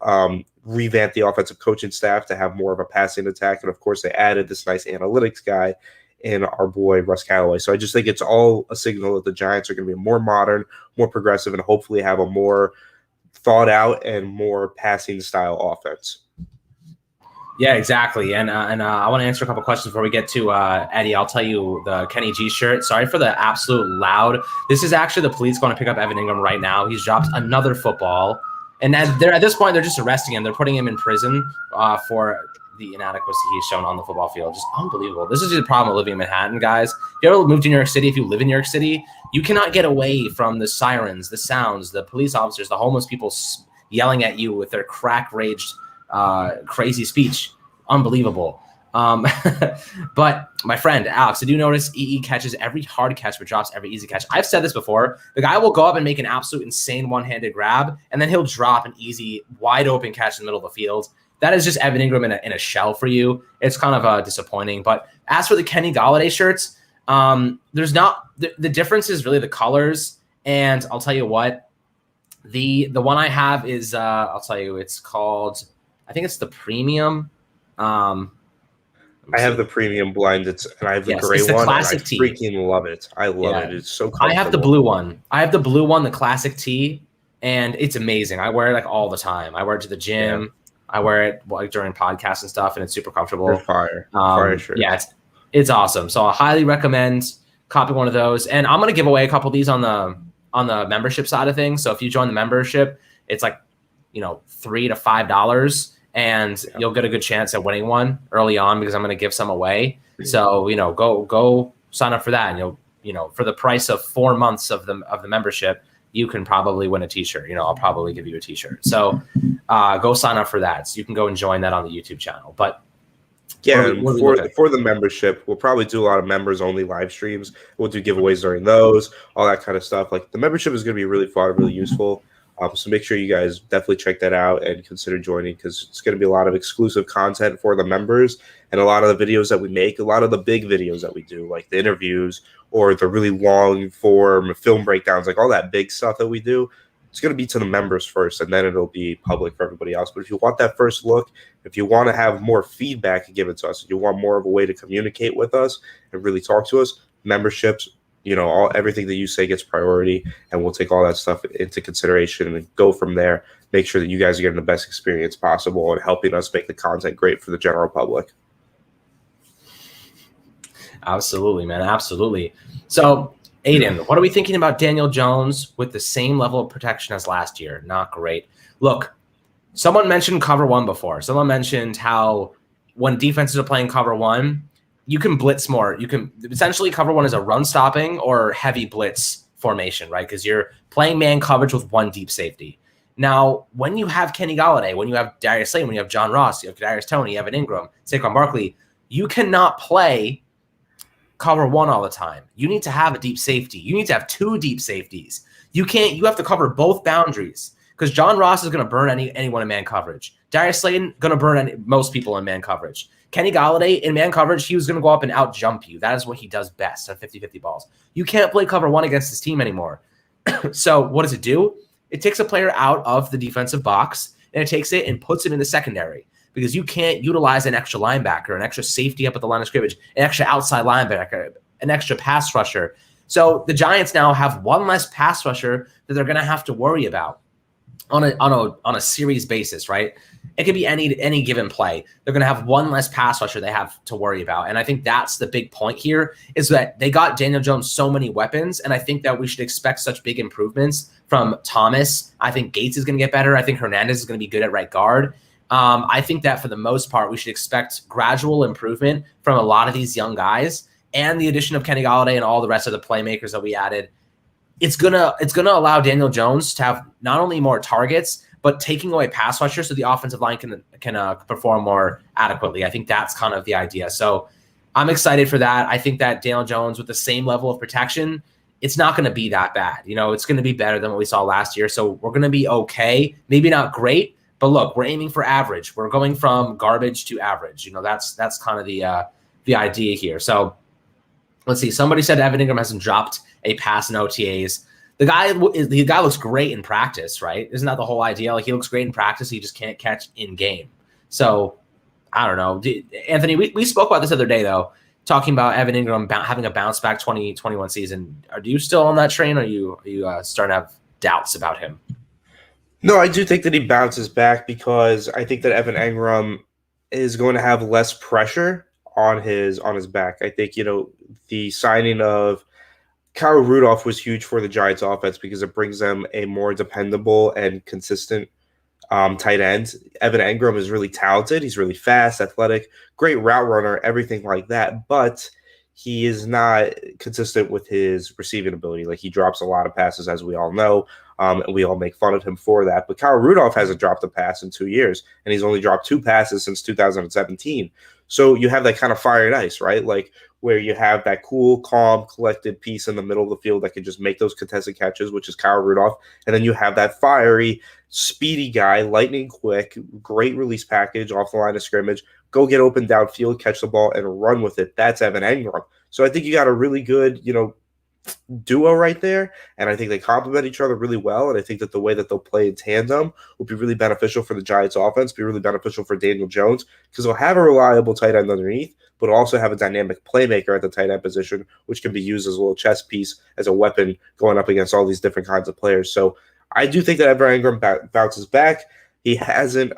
revamped the offensive coaching staff to have more of a passing attack. And, of course, they added this nice analytics guy in our boy Russ Callaway. So I just think it's all a signal that the Giants are going to be more modern, more progressive, and hopefully have a more thought out and more passing style offense. Yeah, exactly. And I want to answer a couple questions before we get to Eddie. I'll tell you the Kenny G shirt. Sorry for the absolute loud. This is actually the police going to pick up Evan Ingram right now. He's dropped another football. And at this point, they're just arresting him. They're putting him in prison for the inadequacy he's shown on the football field. Just unbelievable. This is just a problem with living in Manhattan, guys. If you ever moved to New York City, if you live in New York City, you cannot get away from the sirens, the sounds, the police officers, the homeless people yelling at you with their crack-raged, crazy speech. Unbelievable. But my friend, Alex, did you notice EE catches every hard catch but drops every easy catch? I've said this before. The guy will go up and make an absolute insane one-handed grab, and then he'll drop an easy, wide-open catch in the middle of the field. That is just Evan Ingram in a shell for you. It's kind of disappointing. But as for the Kenny Golladay shirts, there's not the difference is really the colors. And I'll tell you what, the one I have is I'll tell you, it's called, I think it's the premium. I have the premium blind. And I have the gray one. Classic I tee. Freaking love it. I love it. It's so comfortable. I have the blue one. The classic tee. and it's amazing. I wear it like all the time. I wear it to the gym. Yeah. I wear it like during podcasts and stuff, and it's super comfortable. They're fire shirts. Yeah, it's awesome. So I highly recommend copy one of those. And I'm gonna give away a couple of these on the membership side of things. So if you join the membership, it's like $3 to $5, and you'll get a good chance at winning one early on because I'm gonna give some away. So go sign up for that, and you'll for the price of 4 months of the membership, you can probably win a t-shirt. I'll probably give you a t-shirt. So go sign up for that. So you can go and join that on the YouTube channel. But yeah, for the membership, we'll probably do a lot of members only live streams. We'll do giveaways during those, all that kind of stuff. Like the membership is going to be really fun, really useful. So make sure you guys definitely check that out and consider joining, because it's going to be a lot of exclusive content for the members, and a lot of the videos that we make, a lot of the big videos that we do, like the interviews or the really long form film breakdowns, like all that big stuff that we do. It's going to be to the members first, and then it'll be public for everybody else. But if you want that first look, if you want to have more feedback and give it to us, if you want more of a way to communicate with us and really talk to us, memberships, everything that you say gets priority, and we'll take all that stuff into consideration and go from there. Make sure that you guys are getting the best experience possible and helping us make the content great for the general public. Absolutely, man. Absolutely. So, Aiden, what are we thinking about Daniel Jones with the same level of protection as last year? Not great. Look, someone mentioned cover one before. Someone mentioned how when defenses are playing cover one, you can blitz more. You can essentially cover one as a run stopping or heavy blitz formation, right? Because you're playing man coverage with one deep safety. Now, when you have Kenny Golladay, when you have Darius Slayton, when you have John Ross, you have Kadarius Toney, Evan Ingram, Saquon Barkley, you cannot play cover one all the time. You need to have a deep safety. You need to have two deep safeties. You have to cover both boundaries, because John Ross is going to burn anyone in man coverage. Darius Slayton going to burn most people in man coverage. Kenny Golladay in man coverage, he was going to go up and out jump you. That is what he does best on 50-50 balls. You can't play cover one against this team anymore. So what does it do? It takes a player out of the defensive box, and it takes it and puts it in the secondary, because you can't utilize an extra linebacker, an extra safety up at the line of scrimmage, an extra outside linebacker, an extra pass rusher. So the Giants now have one less pass rusher that they're going to have to worry about on a series basis, right? It could be any given play. They're going to have one less pass rusher they have to worry about. And I think that's the big point here, is that they got Daniel Jones so many weapons, and I think that we should expect such big improvements from Thomas. I think Gates is going to get better. I think Hernandez is going to be good at right guard. I think that for the most part, we should expect gradual improvement from a lot of these young guys, and the addition of Kenny Golladay and all the rest of the playmakers that we added. It's gonna allow Daniel Jones to have not only more targets, but taking away pass rushers, so the offensive line can perform more adequately. I think that's kind of the idea. So I'm excited for that. I think that Daniel Jones with the same level of protection, it's not going to be that bad. It's going to be better than what we saw last year. So we're going to be okay. Maybe not great, but look, we're aiming for average. We're going from garbage to average. That's kind of the idea here. So let's see. Somebody said Evan Ingram hasn't dropped a pass in OTAs. The guy looks great in practice, right? Isn't that the whole idea? Like, he looks great in practice. He just can't catch in game. So I don't know. Anthony, we spoke about this the other day, though, talking about Evan Ingram having a bounce back 2021 season. Are you still on that train, or are you starting to have doubts about him? No, I do think that he bounces back, because I think that Evan Ingram is going to have less pressure on his back. I think, the signing of Kyle Rudolph was huge for the Giants offense, because it brings them a more dependable and consistent tight end. Evan Ingram is really talented. He's really fast, athletic, great route runner, everything like that. But he is not consistent with his receiving ability. Like, he drops a lot of passes, as we all know, and we all make fun of him for that. But Kyle Rudolph hasn't dropped a pass in 2 years, and he's only dropped 2 passes since 2017. So you have that kind of fire and ice, right? Like, where you have that cool, calm, collected piece in the middle of the field that can just make those contested catches, which is Kyle Rudolph. And then you have that fiery, speedy guy, lightning quick, great release package off the line of scrimmage, go get open downfield, catch the ball, and run with it. That's Evan Ingram. So I think you got a really good, duo right there, and I think they complement each other really well, and I think that the way that they'll play in tandem will be really beneficial for the Giants offense, be really beneficial for Daniel Jones, because they'll have a reliable tight end underneath, but also have a dynamic playmaker at the tight end position, which can be used as a little chess piece, as a weapon going up against all these different kinds of players. So I do think that Evan Ingram bounces back. He hasn't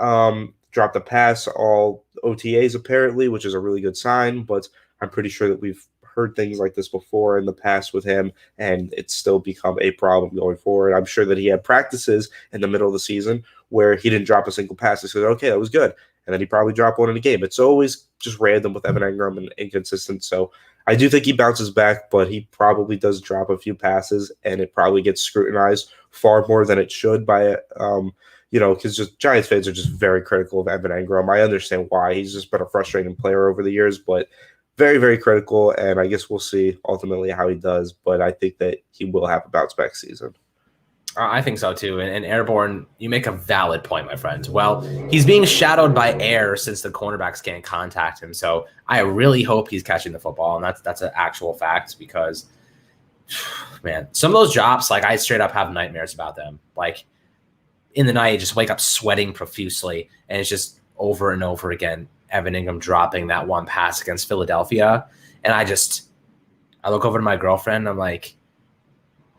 dropped a pass all OTAs apparently, which is a really good sign, but I'm pretty sure that we've heard things like this before in the past with him, and it's still become a problem going forward. I'm sure that he had practices in the middle of the season where he didn't drop a single pass. He said, okay, that was good. And then he probably dropped one in a game. It's always just random with Evan Ingram and inconsistent. So I do think he bounces back, but he probably does drop a few passes, and it probably gets scrutinized far more than it should by because just Giants fans are just very critical of Evan Ingram. I understand why. He's just been a frustrating player over the years, but very, very critical, and I guess we'll see ultimately how he does, but I think that he will have a bounce-back season. I think so, too. And Airborne, you make a valid point, my friend. Well, he's being shadowed by air since the cornerbacks can't contact him, so I really hope he's catching the football, and that's an actual fact because, man, some of those drops, like, I straight up have nightmares about them. Like, in the night, you just wake up sweating profusely, and it's just over and over again. Evan Ingram dropping that one pass against Philadelphia. And I look over to my girlfriend. I'm like,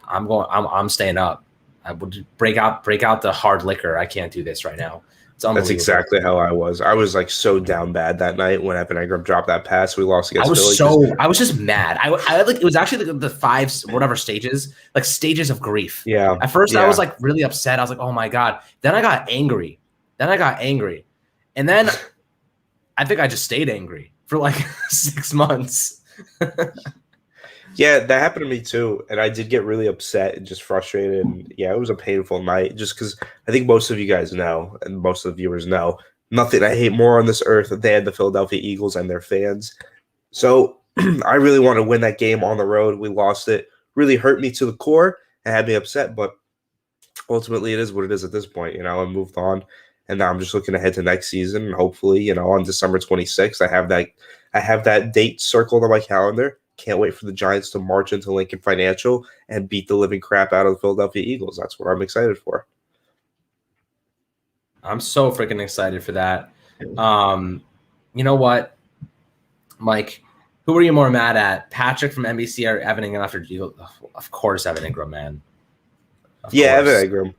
I'm staying up. I would break out the hard liquor. I can't do this right now. That's exactly how I was. I was like so down bad that night when Evan Ingram dropped that pass. We lost against Philly. I was just mad. I like, it was actually the 5 whatever stages, like stages of grief. Yeah. At first I was like really upset. I was like, oh my God. Then I got angry. And then I think I just stayed angry for like 6 months. Yeah, that happened to me too. And I did get really upset and just frustrated. And yeah, it was a painful night just because I think most of you guys know, and most of the viewers know, nothing I hate more on this earth than the Philadelphia Eagles and their fans. So I really want to win that game on the road. We lost it. Really hurt me to the core and had me upset. But ultimately, it is what it is at this point. I moved on. And now I'm just looking ahead to next season. And hopefully, on December 26th, I have that date circled on my calendar. Can't wait for the Giants to march into Lincoln Financial and beat the living crap out of the Philadelphia Eagles. That's what I'm excited for. I'm so freaking excited for that. You know what, Mike? Who are you more mad at, Patrick from NBC or Evan Ingram after Eagle? Of course, Evan Ingram, man. Evan Ingram.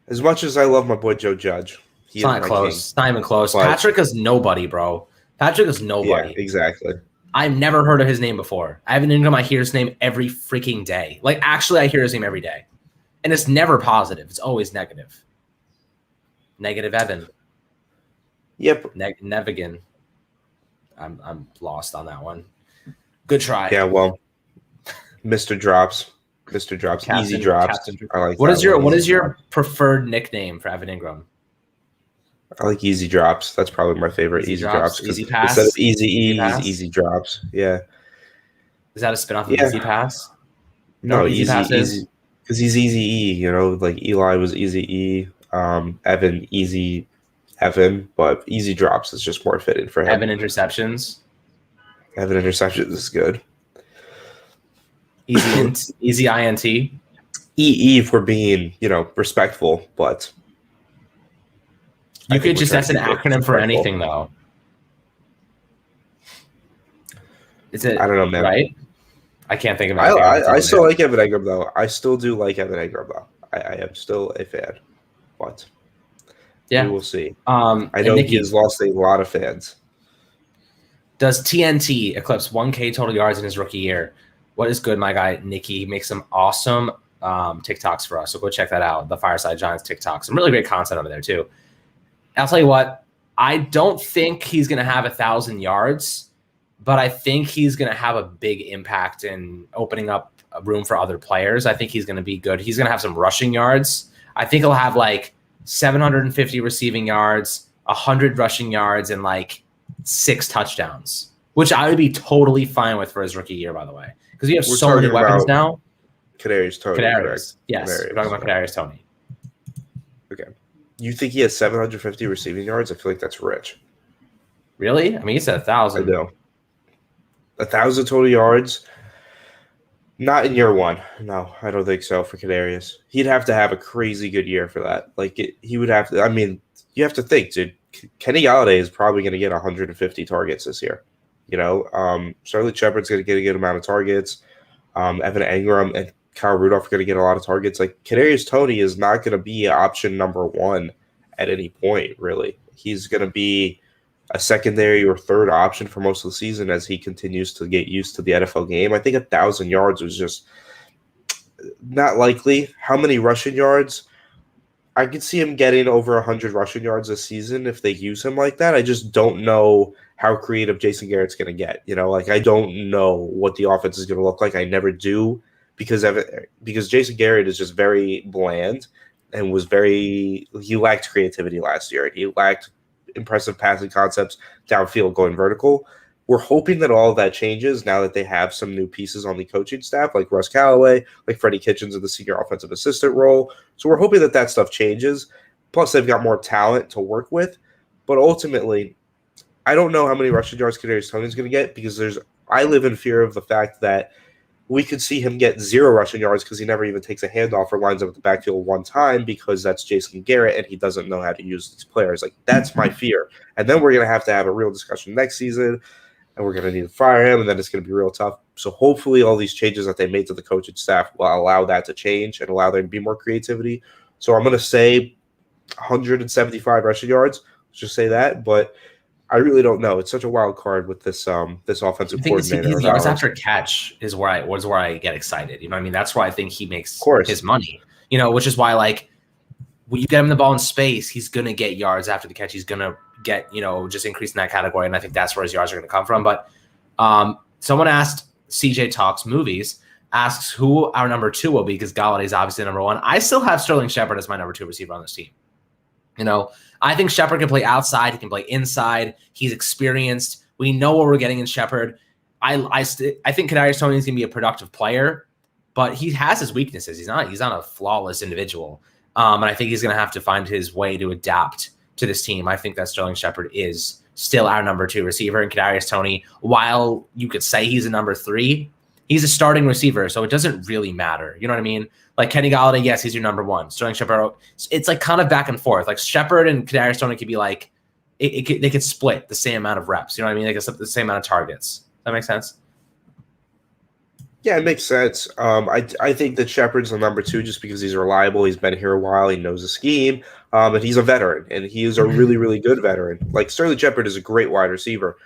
As much as I love my boy Joe Judge, it's not close. It's not even close. But Patrick is nobody, bro. Patrick is nobody. Yeah, exactly. I've never heard of his name before. Evan Ingram, I hear his name every freaking day. Like, actually, I hear his name every day. And it's never positive. It's always negative. Negative Evan. Yep. Nevigan. I'm lost on that one. Good try. Yeah, well, Mr. Drops. Captain, easy drops. I like. What is your preferred nickname for Evan Ingram? I like easy drops. That's probably my favorite. Easy drops. Easy pass. Instead of easy easy drops. Yeah. Is that a spinoff of Easy Pass? No, easy because he's Easy E. Like Eli was Easy E. Evan Easy Evan, but easy drops is just more fitted for him. Evan interceptions. Evan interceptions is good. Easy INT. EE for being, respectful, but you could just, that's an acronym for anything though. Is it? I don't know, man. Right? I can't think of it. I still like Evan Ingram though. I still do like Evan Ingram though. I am still a fan, but we will see. I know he has lost a lot of fans. Does TNT eclipse 1K total yards in his rookie year? What is good, my guy Nikki? He makes some awesome TikToks for us, so go check that out. The Fireside Giants TikToks, some really great content over there too. I'll tell you what, I don't think he's going to have 1,000 yards, but I think he's going to have a big impact in opening up a room for other players. I think he's going to be good. He's going to have some rushing yards. I think he'll have like 750 receiving yards, 100 rushing yards, and like 6 touchdowns, which I would be totally fine with for his rookie year, by the way. Because we have so many weapons now. Kadarius Toney. Yes. We're talking about Kadarius Toney. Okay. You think he has 750 receiving yards? I feel like that's rich. Really? I mean, he said 1,000. I know. 1,000 total yards? Not in year one. No, I don't think so for Kadarius. He'd have to have a crazy good year for that. He would have to – I mean, you have to think, dude. Kenny Golladay is probably going to get 150 targets this year. Sterling Shepard's going to get a good amount of targets. Evan Ingram and Kyle Rudolph are going to get a lot of targets. Like Kadarius Toney is not going to be option number one at any point, really. He's going to be a secondary or third option for most of the season as he continues to get used to the NFL game. I think 1,000 yards was just not likely. How many rushing yards? I could see him getting over 100 rushing yards this season if they use him like that. I just don't know how creative Jason Garrett's going to get. Like I don't know what the offense is going to look like. I never do because Jason Garrett is just very bland and he lacked creativity last year. He lacked impressive passing concepts downfield going vertical. We're hoping that all of that changes now that they have some new pieces on the coaching staff, like Russ Callaway, like Freddie Kitchens in the senior offensive assistant role. So we're hoping that that stuff changes. Plus, they've got more talent to work with. But ultimately, I don't know how many rushing yards Kadarius Toney is going to get because I live in fear of the fact that we could see him get 0 rushing yards because he never even takes a handoff or lines up at the backfield one time because that's Jason Garrett and he doesn't know how to use these players. Like, that's my fear. And then we're going to have a real discussion next season, and we're going to need to fire him, and then it's going to be real tough. So hopefully all these changes that they made to the coaching staff will allow that to change and allow there to be more creativity. So I'm going to say 175 rushing yards. Let's just say that, but I really don't know. It's such a wild card with this offensive coordinator. His yards after catch is where I get excited. You know what I mean? That's where I think he makes his money. Which is why, like, when you get him the ball in space, he's going to get yards after the catch. He's going to get, just increase in that category. And I think that's where his yards are going to come from. But someone asked, CJ Talks Movies, asks who our number 2 will be because Galladay's obviously number 1. I still have Sterling Shepard as my number 2 receiver on this team. I think Shepard can play outside. He can play inside. He's experienced. We know what we're getting in Shepard. I think Kadarius Toney is going to be a productive player, but he has his weaknesses. He's not a flawless individual. And I think he's going to have to find his way to adapt to this team. I think that Sterling Shepard is still our number 2 receiver, and Kadarius Toney, while you could say he's a number 3, he's a starting receiver, so it doesn't really matter. You know what I mean? Like Kenny Golladay, yes, he's your number 1. Sterling Shepard, it's like kind of back and forth. Like Shepard and Kadarius Toney could be like, they could split the same amount of reps. You know what I mean? They could split the same amount of targets. Does that make sense? Yeah, it makes sense. I think that Shepard's the number 2 just because he's reliable. He's been here a while. He knows the scheme. And he's a veteran, and he is a really, really good veteran. Like Sterling Shepard is a great wide receiver.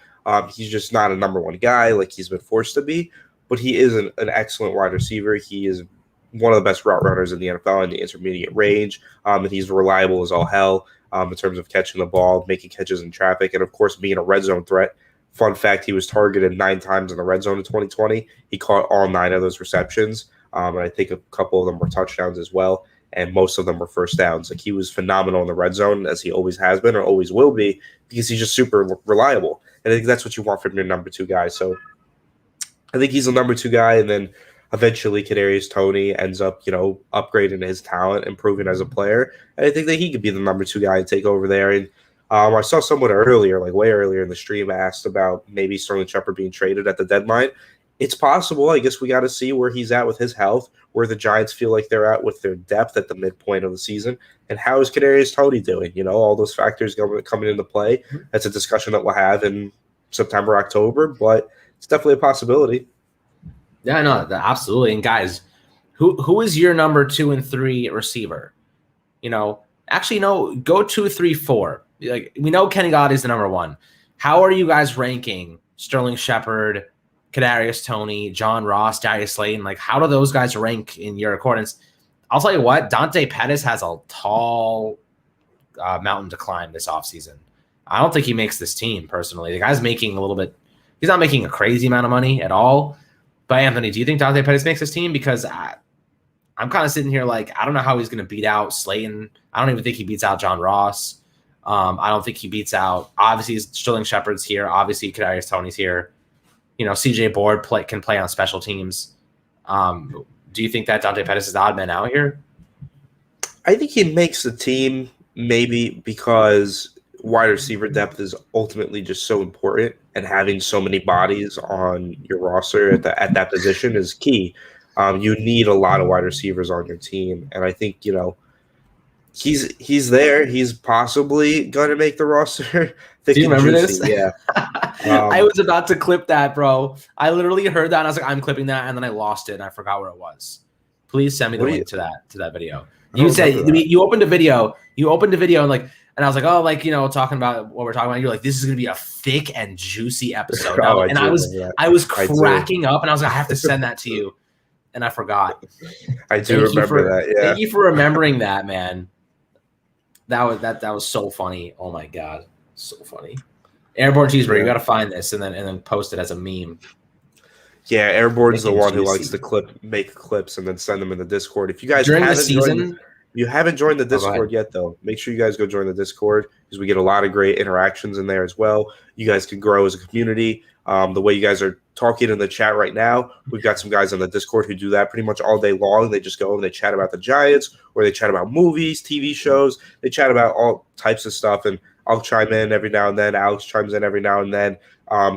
He's just not a number 1 guy like he's been forced to be, but he is an excellent wide receiver. He is one of the best route runners in the NFL in the intermediate range, and he's reliable as all hell in terms of catching the ball, making catches in traffic, and, of course, being a red zone threat. Fun fact, he was targeted 9 times in the red zone in 2020. He caught all 9 of those receptions, and I think a couple of them were touchdowns as well, and most of them were first downs. Like, he was phenomenal in the red zone, as he always has been or always will be, because he's just super reliable. And I think that's what you want from your number 2 guy. So I think he's a number 2 guy, and then eventually Kadarius Toney ends up, upgrading his talent, improving as a player. And I think that he could be the number 2 guy and take over there. And I saw someone earlier, like way earlier in the stream, asked about maybe Sterling Shepard being traded at the deadline. It's possible. I guess we got to see where he's at with his health, where the Giants feel like they're at with their depth at the midpoint of the season, and how is Kadarius Toney doing? All those factors coming into play. That's a discussion that we'll have in September, October, but it's definitely a possibility. Yeah, no, absolutely. And guys, who is your number 2 and 3 receiver? Actually, no, go 2, 3, 4. Like, we know Kenny Golladay is the number 1. How are you guys ranking Sterling Shepard, Kadarius Toney, John Ross, Darius Slayton? Like, how do those guys rank in your accordance? I'll tell you what, Dante Pettis has a tall mountain to climb this offseason. I don't think he makes this team, personally. The guy's making he's not making a crazy amount of money at all. But Anthony, do you think Dante Pettis makes this team? Because I'm kind of sitting here like, I don't know how he's going to beat out Slayton. I don't even think he beats out John Ross. I don't think he beats out, obviously, Sterling Shepard's here. Obviously, Kadarius Toney's here. CJ Board can play on special teams. Do you think that Dante Pettis is the odd man out here? I think he makes the team maybe because wide receiver depth is ultimately just so important, and having so many bodies on your roster at that position is key. You need a lot of wide receivers on your team, and I think he's there. He's possibly going to make the roster. Do you remember this? Yeah. I was about to clip that, bro. I literally heard that, and I was like, I'm clipping that, and then I lost it, and I forgot where it was. Please send me the What do link to that video. I don't You said remember that. you opened a video. You opened a video and like, and I was like, oh, like, you know, talking about what we're talking about. You're like, this is gonna be a thick and juicy episode. Oh, And do I was remember that. I was I do. cracking up, and I was like, I have to send that to you, and I forgot. I do remember that. Yeah. Thank you for remembering that, man. That was so funny. Oh my god, so funny. Airborne Cheeseburger, you got to find this and then post it as a meme. Yeah, Airborne's the one who juicy. likes to make clips and then send them in the Discord. If you guys During the haven't season, you haven't joined the go ahead. Discord yet, though, make sure you guys go join the Discord because we get a lot of great interactions in there as well. You guys can grow as a community. The way you guys are talking in the chat right now, we've got some guys on the Discord who do that pretty much all day long. They just go and they chat about the Giants, or they chat about movies, TV shows. They chat about all types of stuff, and I'll chime in every now and then. Alex chimes in every now and then.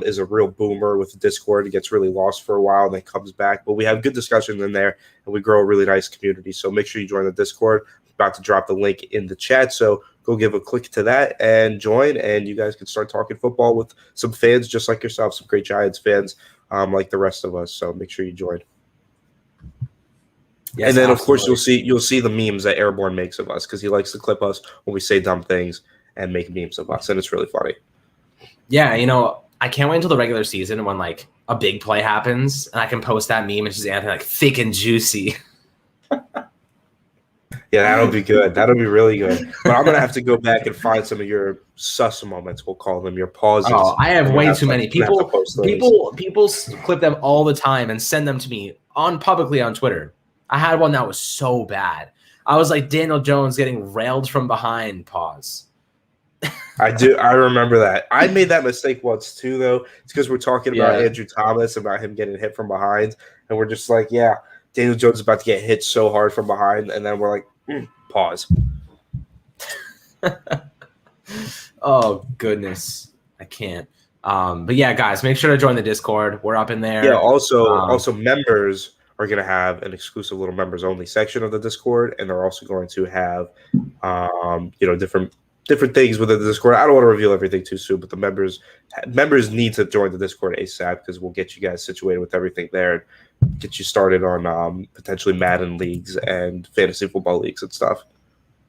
Is a real boomer with the Discord. He gets really lost for a while and then comes back. But we have good discussions in there, and we grow a really nice community. So make sure you join the Discord. I'm about to drop the link in the chat, so go give a click to that and join, and you guys can start talking football with some fans just like yourself, some great Giants fans like the rest of us. So make sure you join. Yes, and then, absolutely. of course, you'll see the memes that Airborne makes of us because he likes to clip us when we say dumb things and make memes of us, and it's really funny. Yeah, you know, I can't wait until the regular season when like a big play happens and I can post that meme and just Anthony like thick and juicy. Yeah, that'll be good. That'll be really good. But I'm gonna have to go back and find some of your sus moments. We'll call them your pauses. Oh, I have way too many. People clip them all the time and send them to me publicly on Twitter. I had one that was so bad. I was like Daniel Jones getting railed from behind. Pause. I do. I remember that. I made that mistake once too, though. It's because we're talking about Andrew Thomas, about him getting hit from behind, and we're just like, yeah, Daniel Jones is about to get hit so hard from behind, and then we're like, pause. Oh goodness, I can't. But yeah, guys, make sure to join the Discord. We're up in there. Yeah. Also, members are going to have an exclusive little members only section of the Discord, and they're also going to have, different things within the Discord. I don't want to reveal everything too soon, but the members need to join the Discord ASAP because we'll get you guys situated with everything there and get you started on potentially Madden leagues and fantasy football leagues and stuff.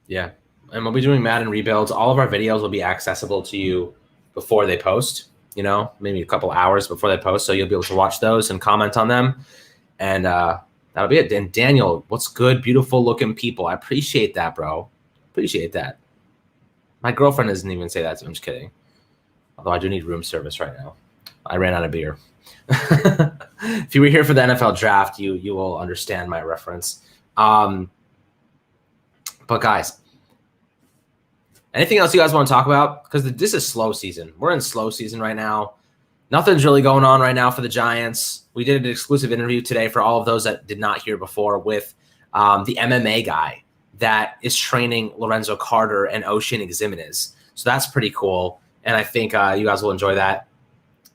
Yeah, and we'll be doing Madden rebuilds. All of our videos will be accessible to you before they post, you know, maybe a couple hours before they post, so you'll be able to watch those and comment on them. And that'll be it. And Daniel, what's good, beautiful looking people. I appreciate that, bro. Appreciate that. My girlfriend doesn't even say that, so I'm just kidding. Although I do need room service right now. I ran out of beer. If you were here for the NFL draft, you will understand my reference. But guys, anything else you guys want to talk about? Because this is slow season. We're in slow season right now. Nothing's really going on right now for the Giants. We did an exclusive interview today for all of those that did not hear before with the MMA guy that is training Lorenzo Carter and Ocean Ximenez. So that's pretty cool. And I think you guys will enjoy that.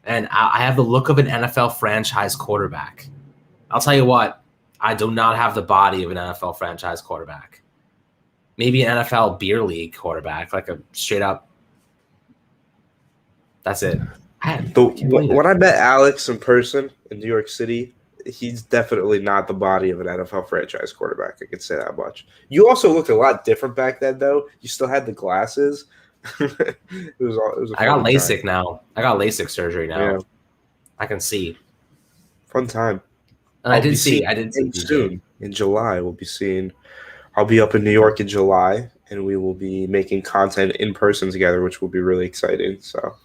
And I have the look of an NFL franchise quarterback. I'll tell you what, I do not have the body of an NFL franchise quarterback. Maybe an NFL beer league quarterback, like a straight up. That's it. When I met Alex in person in New York City, he's definitely not the body of an NFL franchise quarterback. I can say that much. You also looked a lot different back then, though. You still had the glasses. It was I got LASIK now. I got LASIK surgery now. Yeah. I can see. Fun time. And I did see soon in July. We'll be seeing. I'll be up in New York in July, and we will be making content in person together, which will be really exciting. So.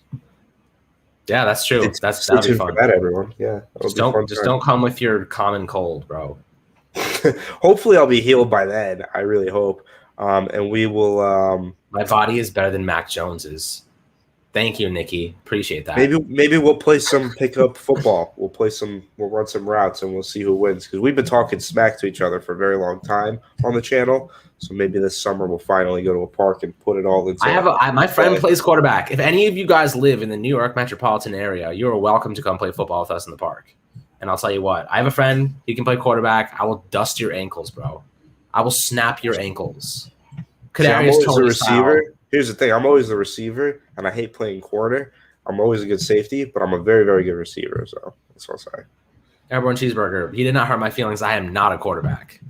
Yeah, that's true. That'll be fun. For that, everyone. Yeah, just don't come with your common cold, bro. Hopefully, I'll be healed by then. I really hope. And we will. My body is better than Mac Jones's. Thank you, Nikki. Appreciate that. Maybe we'll play some pickup football. We'll run some routes, and we'll see who wins. Because we've been talking smack to each other for a very long time on the channel. So maybe this summer we'll finally go to a park and put it all into. My friend plays quarterback. If any of you guys live in the New York metropolitan area, you are welcome to come play football with us in the park. And I'll tell you what, I have a friend. He can play quarterback. I will dust your ankles, bro. I will snap your ankles. Kadarius Toney receiver. Here's the thing. I'm always the receiver, and I hate playing corner. I'm always a good safety, but I'm a very, very good receiver. So that's what I'll say. Airborne cheeseburger. He did not hurt my feelings. I am not a quarterback.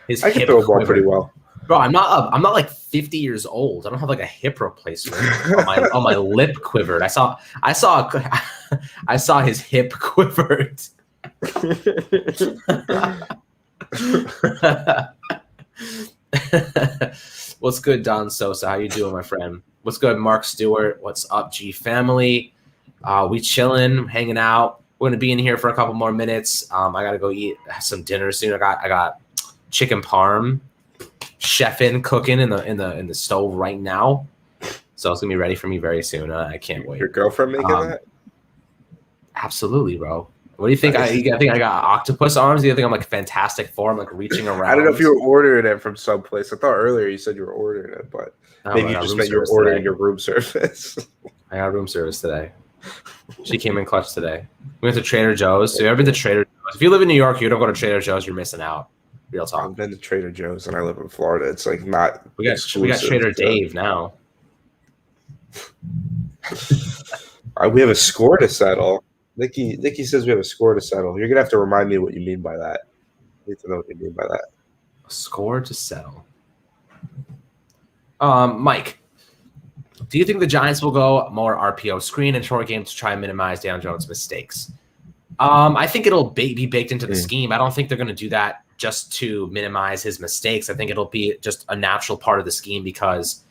His I can hip throw a ball quivered. pretty well. Bro, I'm not like 50 years old. I don't have like a hip replacement on my lip quivered. I saw his hip quivered. What's good, Don Sosa? How you doing, my friend? What's good, Mark Stewart? What's up, G family? We chilling, hanging out. We're gonna be in here for a couple more minutes. I gotta go eat some dinner soon. I got chicken parm, chefing, cooking in the stove right now. So it's gonna be ready for me very soon. I can't wait. Your girlfriend making that? Absolutely, bro. What do you think? I think I got octopus arms. Do you think I'm like Fantastic Four? I'm like reaching around. I don't know if you were ordering it from someplace. I thought earlier you said you were ordering it, but maybe you just meant you were ordering your room service. I got room service today. She came in clutch today. We went to Trader Joe's. So you ever been to Trader Joe's? If you live in New York, you don't go to Trader Joe's, you're missing out. Real talk. I've been to Trader Joe's and I live in Florida. It's like not. We got Trader Dave now. We have a score to settle. Nikki says we have a score to settle. You're gonna have to remind me what you mean by that. I need to know what you mean by that. A score to settle. Mike, do you think the Giants will go more RPO screen and short games to try and minimize Daniel Jones' mistakes? I think it'll be baked into the scheme. I don't think they're going to do that just to minimize his mistakes. I think it'll be just a natural part of the scheme because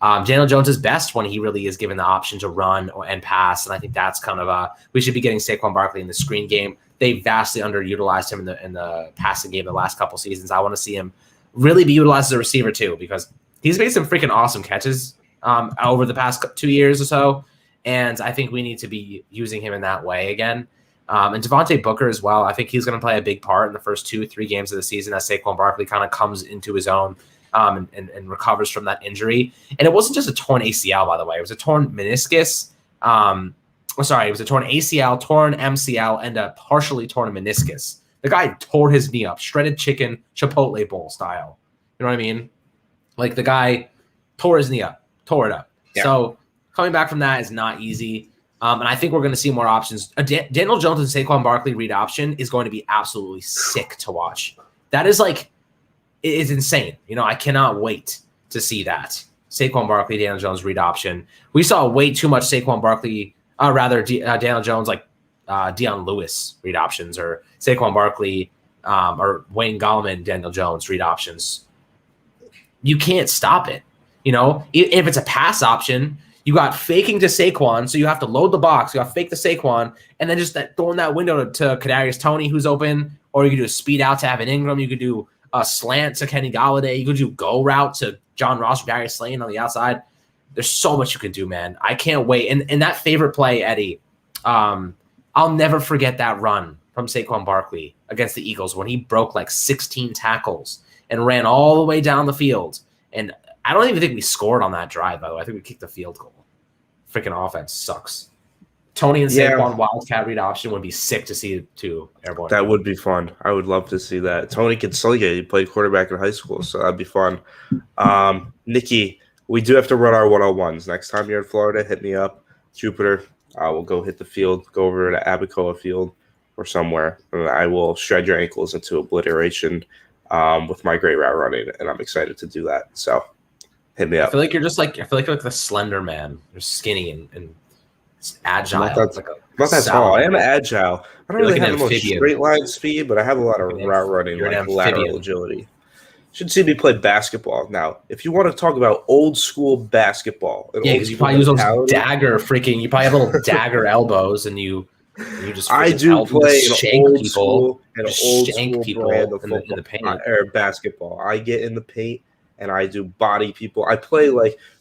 Daniel Jones is best when he really is given the option to run and pass, and I think that's kind of we should be getting Saquon Barkley in the screen game. They vastly underutilized him in the passing game the last couple seasons. I want to see him really be utilized as a receiver too because he's made some freaking awesome catches over the past 2 years or so, and I think we need to be using him in that way again. And Devontae Booker as well. I think he's going to play a big part in the first 2-3 games of the season as Saquon Barkley kind of comes into his own and recovers from that injury. And it wasn't just a torn ACL, by the way. It was a torn meniscus. It was a torn ACL, torn MCL, and a partially torn meniscus. The guy tore his knee up, shredded chicken, Chipotle bowl style. You know what I mean? Like the guy tore his knee up, tore it up. Yeah. So coming back from that is not easy. And I think we're going to see more options. Daniel Jones and Saquon Barkley read option is going to be absolutely sick to watch. That is like, it is insane. You know, I cannot wait to see that. Saquon Barkley, Daniel Jones read option. We saw way too much Saquon Barkley, Daniel Jones, like Deion Lewis read options, or Saquon Barkley or Wayne Gallman, Daniel Jones read options. You can't stop it. You know, if it's a pass option, you got faking to Saquon, so you have to load the box. You got fake to Saquon, and then just throwing that window to Kadarius Toney, who's open, or you could do a speed out to Evan Ingram. You could do a slant to Kenny Golladay. You could do go route to John Ross or Darius Slayton on the outside. There's so much you can do, man. I can't wait. And that favorite play, Eddie, I'll never forget that run from Saquon Barkley against the Eagles when he broke like 16 tackles and ran all the way down the field. And I don't even think we scored on that drive, by the way. I think we kicked the field goal. Freaking offense sucks. Toney and Saquon Wildcat read option would be sick to see too. Airborne. That would be fun. I would love to see that. Toney can sling it. He played quarterback in high school, so that'd be fun. Nikki, we do have to run our 101s. Next time you're in Florida, hit me up. Jupiter, we'll go hit the field, go over to Abacoa Field or somewhere. And I will shred your ankles into obliteration with my great route running, and I'm excited to do that. So hit me up. I feel like you're like the Slender Man. You're skinny and agile. Not that tall. I am agile. I don't really have the most straight line speed, but I have a lot of route running, like lateral agility. Should see me play basketball. Now, if you want to talk about old school basketball, because you probably use those dagger freaking. You probably have little dagger elbows, and you just. I do play an old school brand of football in the paint or basketball. I get in the paint and I do body people. I play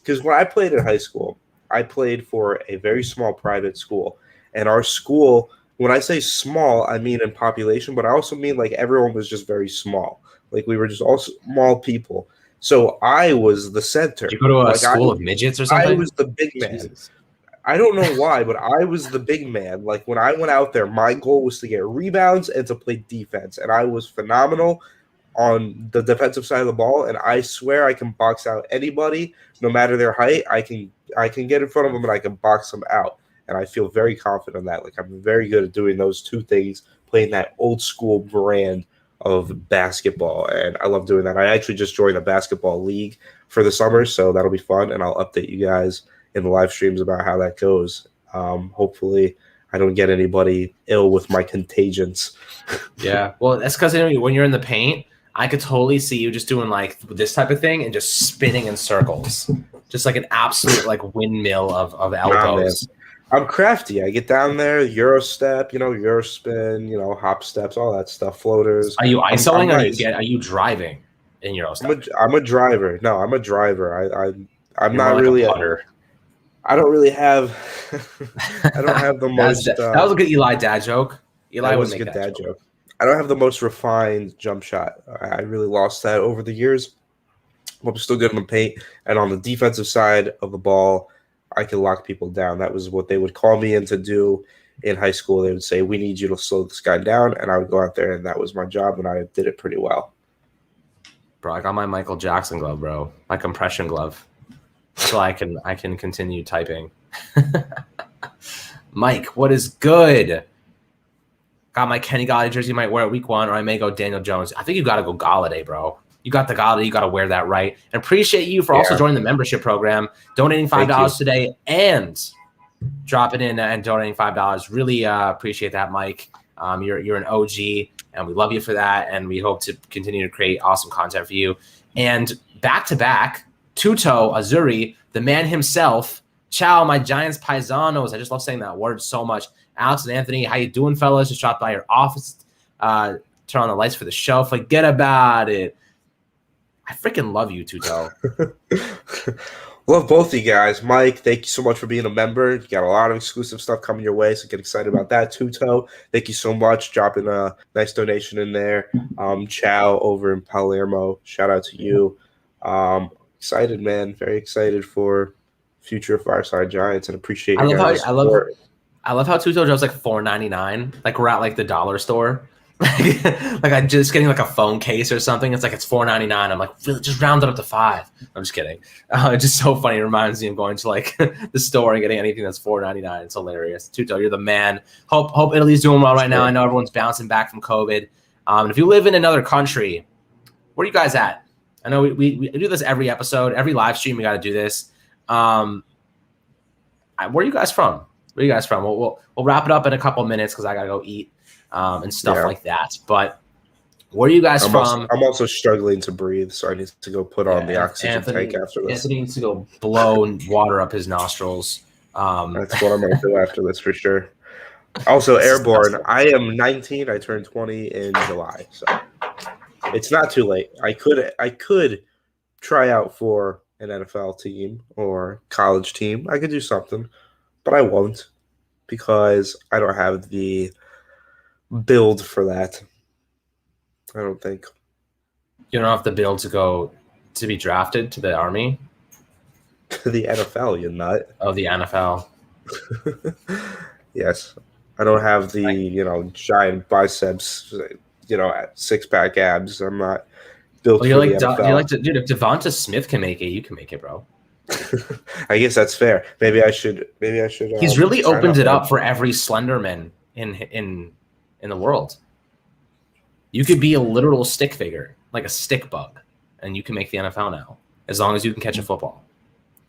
because when I played in high school, I played for a very small private school, and our school. When I say small, I mean in population, but I also mean like everyone was just very small. Like we were just all small people. So I was the center. Did you go to a school of midgets or something? I was the big man. Jesus. I don't know why, but I was the big man. Like when I went out there, my goal was to get rebounds and to play defense. And I was phenomenal on the defensive side of the ball. And I swear I can box out anybody, no matter their height. I can get in front of them and I can box them out. and I feel very confident in that. Like, I'm very good at doing those two things, playing that old school brand of basketball, and I love doing that. I actually just joined a basketball league for the summer, so that'll be fun, and I'll update you guys in the live streams about how that goes. Hopefully I don't get anybody ill with my contagions. Yeah, well, that's because when you're in the paint, I could totally see you just doing like this type of thing and just spinning in circles, just like an absolute like windmill of elbows. I'm crafty. I get down there, Euro step, Euro spin, hop steps, all that stuff, floaters. Are you isoing or are you driving in Euro step? I'm a driver. No, I'm a driver. I'm not like really a putter. I don't really have. I don't have the most. That was a good Eli dad joke. Eli was a good dad joke. I don't have the most refined jump shot. I really lost that over the years. I'm still good in the paint, and on the defensive side of the ball, I can lock people down. That was what they would call me in to do in high school. They would say, "We need you to slow this guy down," and I would go out there, and that was my job, and I did it pretty well. Bro, I got my Michael Jackson glove, bro. My compression glove. So I can continue typing. Mike, what is good? Got my Kenny Galladay jersey. Might wear it week 1, or I may go Daniel Jones. I think you got to go Galladay, bro. You got the Galladay. You got to wear that right. And appreciate you for also joining the membership program, donating $5 today, and dropping in and donating $5. Really appreciate that, Mike. You're an OG, and we love you for that. And we hope to continue to create awesome content for you. And back to back. Tuto Azuri, the man himself. Ciao, my Giants paisanos. I just love saying that word so much. Alex and Anthony, how you doing, fellas? Just dropped by your office. Turn on the lights for the show. Forget about it. I freaking love you, Tuto. Love both of you guys. Mike, thank you so much for being a member. You got a lot of exclusive stuff coming your way, so get excited about that. Tuto, thank you so much. Dropping a nice donation in there. Ciao over in Palermo. Shout out to you. Excited, man. Very excited for future Fireside Giants, and appreciate you guys. I love how Tuto drops like $4.99. Like we're at like the dollar store. like I'm just getting like a phone case or something. It's like it's $4.99. I'm like, really, just round it up to $5. I'm just kidding. It's just so funny. It reminds me of going to like the store and getting anything that's $4.99. It's hilarious. Tuto, you're the man. Hope Italy's doing well right now. I know everyone's bouncing back from COVID. And if you live in another country, where are you guys at? I know we do this every episode, every live stream. We got to do this. Where are you guys from? Where are you guys from? We'll wrap it up in a couple minutes because I gotta go eat and stuff like that. But where are you guys from? I'm also struggling to breathe, so I need to go put on the oxygen tank after this. Anthony needs to go blow water up his nostrils. That's what I'm gonna do after this for sure. Also, airborne. I am 19. I turned 20 in July, so it's not too late. I could try out for an NFL team or college team. I could do something, but I won't because I don't have the build for that. I don't think. You don't have the build to be drafted to the Army? To the NFL, you nut. Oh, the NFL. Yes. I don't have the, giant biceps, six-pack abs. I'm not built for the NFL. Dude, if Devonta Smith can make it, you can make it, bro. I guess that's fair. Maybe I should. He's really opened it up for every Slenderman in the world. You could be a literal stick figure, like a stick bug, and you can make the NFL now, as long as you can catch a football.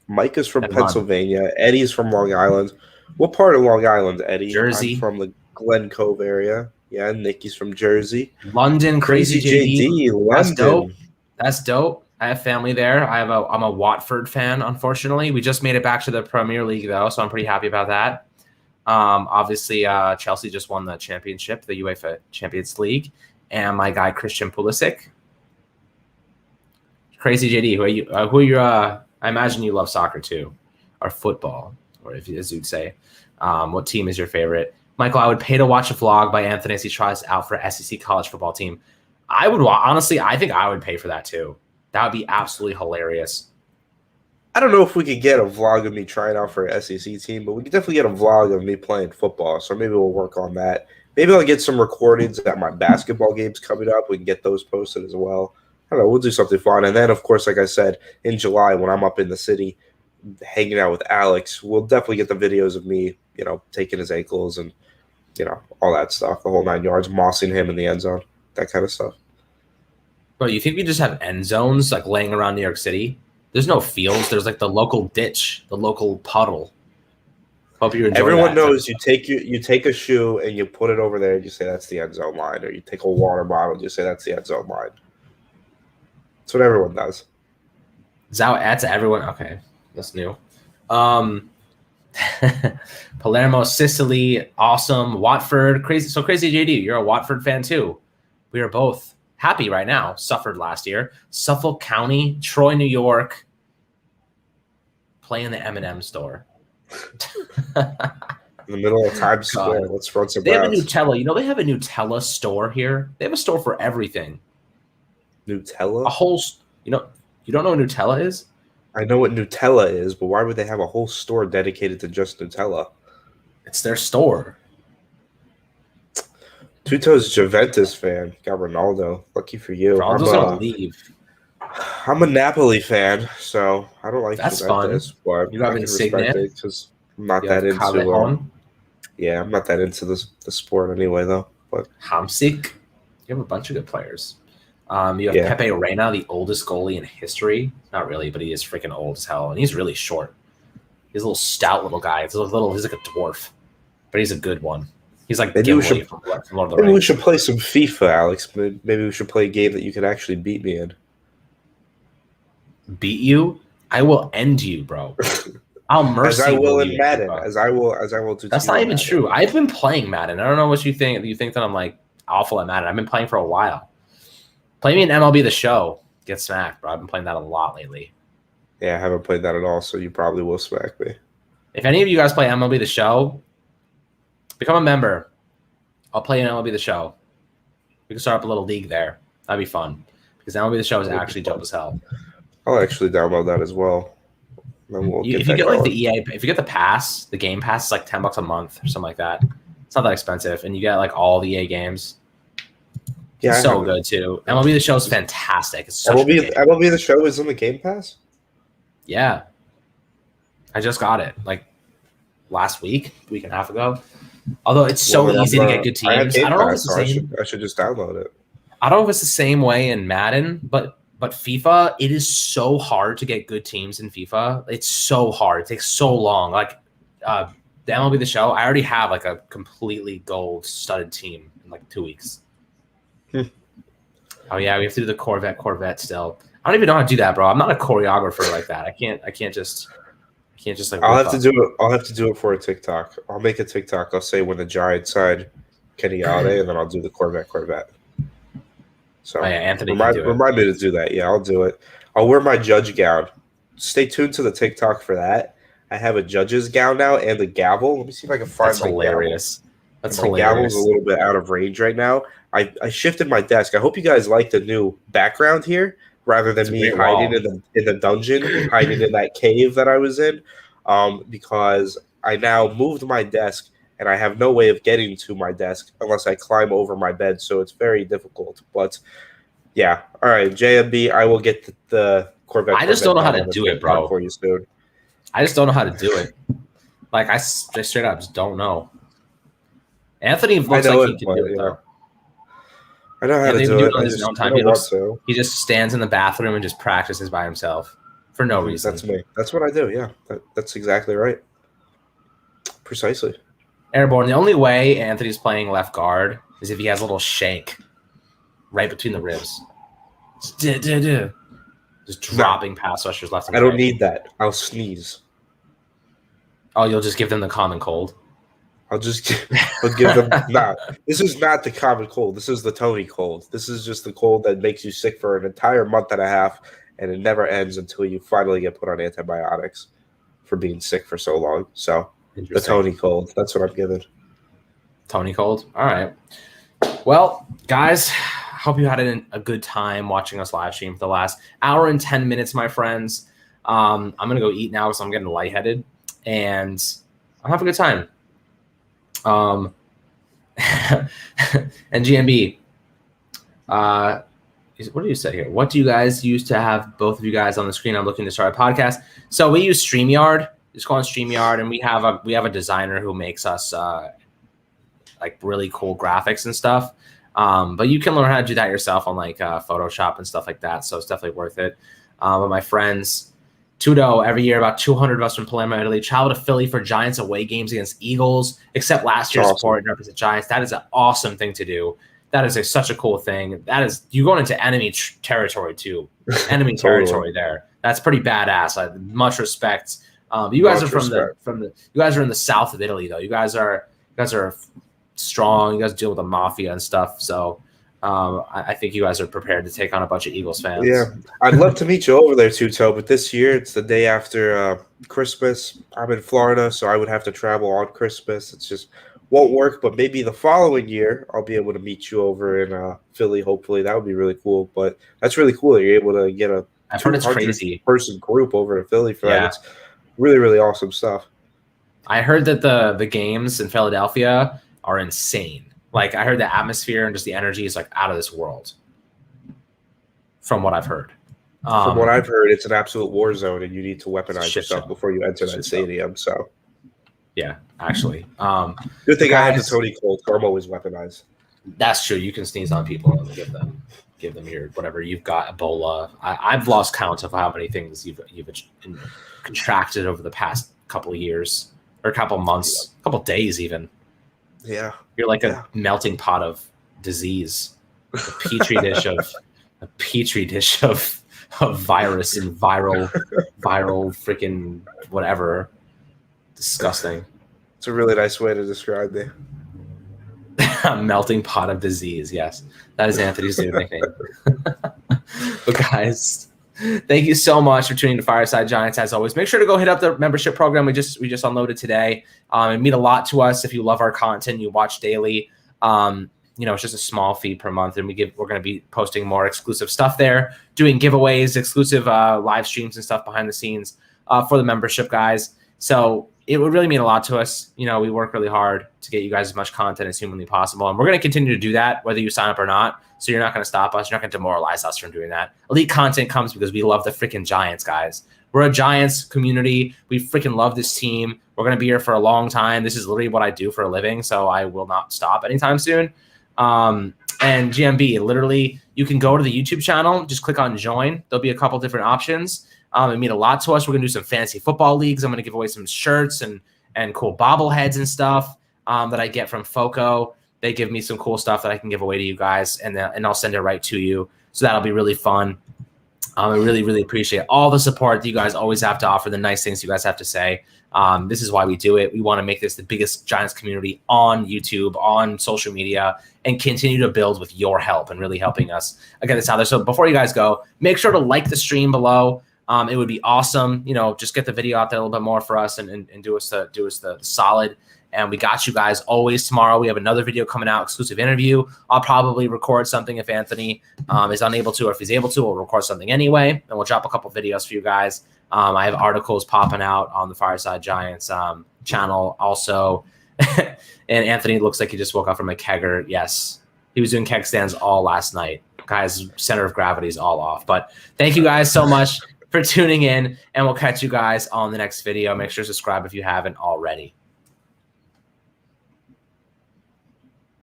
Mike is from Pennsylvania. Eddie's from Long Island. What part of Long Island, Eddie? Jersey. I'm from the Glen Cove area. Yeah, Nikki's from Jersey. London, Crazy JD. London. That's dope. I have family there. I'm a Watford fan, unfortunately. We just made it back to the Premier League, though, so I'm pretty happy about that. Obviously, Chelsea just won the championship, the UEFA Champions League, and my guy Christian Pulisic. Crazy JD, who are you? I imagine you love soccer too, or football, or as you'd say. What team is your favorite? Michael, I would pay to watch a vlog by Anthony as he tries out for SEC college football team. I would honestly. I think I would pay for that too. That would be absolutely hilarious. I don't know if we could get a vlog of me trying out for an SEC team, but we could definitely get a vlog of me playing football. So maybe we'll work on that. Maybe I'll get some recordings at my basketball games coming up. We can get those posted as well. I don't know. We'll do something fun. And then, of course, like I said, in July when I'm up in the city hanging out with Alex, we'll definitely get the videos of me taking his ankles and all that stuff, the whole 9 yards, mossing him in the end zone, that kind of stuff. Bro, you think we just have end zones like laying around New York City? There's no fields. There's like the local ditch, the local puddle. Hope you enjoy Everyone that. knows you take a shoe and you put it over there and you say that's the end zone line, or you take a water bottle and you say that's the end zone line. That's what everyone does. That's everyone. Okay, that's new. Palermo, Sicily, awesome. Watford, crazy. So crazy, JD. You're a Watford fan too. We are both happy right now. Suffered last year. Suffolk County, Troy, New York. Play in the M&M store. In the middle of Times Square. Let's run some. They have a Nutella. They have a Nutella store here. They have a store for everything. Nutella? A whole. You don't know what Nutella is? I know what Nutella is, but why would they have a whole store dedicated to just Nutella? It's their store. Tuto's Juventus fan. Got Ronaldo. Lucky for you. Ronaldo's gonna leave. I'm a Napoli fan, so I don't like Juventus, but you have I can respect it because I'm not that into. I'm not that into the sport anyway, though. But Hamsik, you have a bunch of good players. You have Pepe Reina, the oldest goalie in history. Not really, but he is freaking old as hell, and he's really short. He's a little stout little guy. He's like a dwarf, but he's a good one. He's like Gimli from Lord of the Rings. Maybe we should play some FIFA, Alex. Maybe we should play a game that you can actually beat me in. Beat you? I will end you, bro. I'll mercy. As I will in Madden. As I will do. That's not even true. I've been playing Madden. I don't know what you think. You think that I'm like awful at Madden? I've been playing for a while. Play me in MLB The Show. Get smacked, bro. I've been playing that a lot lately. Yeah, I haven't played that at all, so you probably will smack me. If any of you guys play MLB The Show, become a member. I'll play in MLB The Show. We can start up a little league there. That'd be fun. Because MLB The Show is actually dope as hell. I'll actually download that as well. Then if you get like the EA, if you get the pass, the game pass is like $10 a month or something like that. It's not that expensive, and you get like all the EA games. Yeah, it's so good too. MLB The Show is fantastic. It's such MLB The Show is on the Game Pass. Yeah, I just got it like last week and a half ago. Although it's so easy to get good teams, I don't know if it's the same. I should just download it. I don't know if it's the same way in Madden, but FIFA, it is so hard to get good teams in FIFA. It's so hard. It takes so long. Like the MLB The Show, I already have like a completely gold-studded team in like 2 weeks. Oh yeah, we have to do the Corvette still. I don't even know how to do that, bro. I'm not a choreographer like that. I can't just like. I'll have to do it. I'll have to do it for a TikTok. I'll make a TikTok. I'll say when the Giants signed Kenny Galladay, and then I'll do the Corvette. So Anthony, remind me to do that. Yeah, I'll do it. I'll wear my judge gown. Stay tuned to the TikTok for that. I have a judge's gown now and the gavel. Let me see if I can find. That's hilarious. Gavel. That's my hilarious. Gavel's a little bit out of range right now. I shifted my desk. I hope you guys like the new background here, rather than me hiding in the dungeon, hiding in that cave that I was in, because I now moved my desk and I have no way of getting to my desk unless I climb over my bed. So it's very difficult. But yeah, all right, JMB, I will get the Corvette. I just don't know how to do it, bro. For you soon. I just don't know how to do it. Like I straight up just don't know. Anthony looks like he can do it though. I know how to do it. On his own time. He just stands in the bathroom and just practices by himself for no reason. That's me. That's what I do. Yeah, that's exactly right. Precisely. Airborne. The only way Anthony's playing left guard is if he has a little shake right between the ribs. Just dropping pass rushers left and right. I don't need that. I'll sneeze. Oh, you'll just give them the common cold? I'll give them not. This is not the common cold. This is the Toney cold. This is just the cold that makes you sick for an entire month and a half, and it never ends until you finally get put on antibiotics for being sick for so long. So the Toney cold. That's what I'm giving. Toney cold. All right. Well, guys, hope you had a good time watching us live stream for the last hour and 10 minutes, my friends. I'm gonna go eat now because I'm getting lightheaded, and I'm having a good time. And GMB, what do you say here? What do you guys use to have both of you guys on the screen? I'm looking to start a podcast. So we use StreamYard. Just go on StreamYard, and we have a designer who makes us like really cool graphics and stuff. But you can learn how to do that yourself on like Photoshop and stuff like that. So it's definitely worth it. But my friends, Tudo, every year about 200 of us from Palermo, Italy, travel to Philly for Giants away games against Eagles. Except last year's support and represent Giants. That is an awesome thing to do. That is such a cool thing. That is, you going into enemy territory too. Enemy territory there. That's pretty badass. Much respect. You guys are you guys are in the south of Italy though. You guys are strong. You guys deal with the mafia and stuff. So I think you guys are prepared to take on a bunch of Eagles fans. Yeah, I'd love to meet you over there too, Toe. But this year it's the day after Christmas. I'm in Florida, so I would have to travel on Christmas. It's just won't work. But maybe the following year I'll be able to meet you over in Philly. Hopefully that would be really cool. But that's really cool that you're able to get a I've heard it's crazy person group over in Philly for that. It's really, really awesome stuff. I heard that the games in Philadelphia are insane. Like I heard the atmosphere and just the energy is like out of this world. From what I've heard. From what I've heard, it's an absolute war zone, and you need to weaponize yourself before you enter that stadium. So, yeah, actually, good thing I have the Tony Cold. I'm always weaponized. That's true. You can sneeze on people and give them your whatever you've got. Ebola. I've lost count of how many things you've contracted over the past couple of years or couple months, couple days even. Yeah, you're like a melting pot of disease, a petri dish of virus and viral freaking whatever. Disgusting. It's a really nice way to describe me. A melting pot of disease. Yes, that is Anthony's new nickname. But guys, thank you so much for tuning to Fireside Giants. As always, make sure to go hit up the membership program we just unloaded today. It means a lot to us if you love our content, you watch daily. It's just a small fee per month, and we're going to be posting more exclusive stuff there, doing giveaways, exclusive live streams and stuff behind the scenes for the membership guys. So it would really mean a lot to us. We work really hard to get you guys as much content as humanly possible, and we're going to continue to do that whether you sign up or not. So you're not going to stop us. You're not going to demoralize us from doing that. Elite content comes because we love the freaking Giants, guys. We're a Giants community. We freaking love this team. We're going to be here for a long time. This is literally what I do for a living, so I will not stop anytime soon. And GMB, literally, you can go to the YouTube channel, just click on join. There'll be a couple different options. It means a lot to us. We're going to do some fantasy football leagues. I'm going to give away some shirts and cool bobbleheads and stuff that I get from Foco. They give me some cool stuff that I can give away to you guys, and I'll send it right to you. So that'll be really fun. I really, really appreciate all the support that you guys always have to offer, the nice things you guys have to say. This is why we do it. We want to make this the biggest Giants community on YouTube, on social media, and continue to build with your help and really helping us get this out there. So before you guys go, make sure to like the stream below. It would be awesome. Just get the video out there a little bit more for us and do us the solid. And we got you guys always tomorrow. We have another video coming out, exclusive interview. I'll probably record something if Anthony is unable to, or if he's able to, we'll record something anyway. And we'll drop a couple videos for you guys. I have articles popping out on the Fireside Giants channel also. And Anthony looks like he just woke up from a kegger. Yes, he was doing keg stands all last night. Guys, center of gravity is all off. But thank you guys so much for tuning in, and we'll catch you guys on the next video. Make sure to subscribe if you haven't already.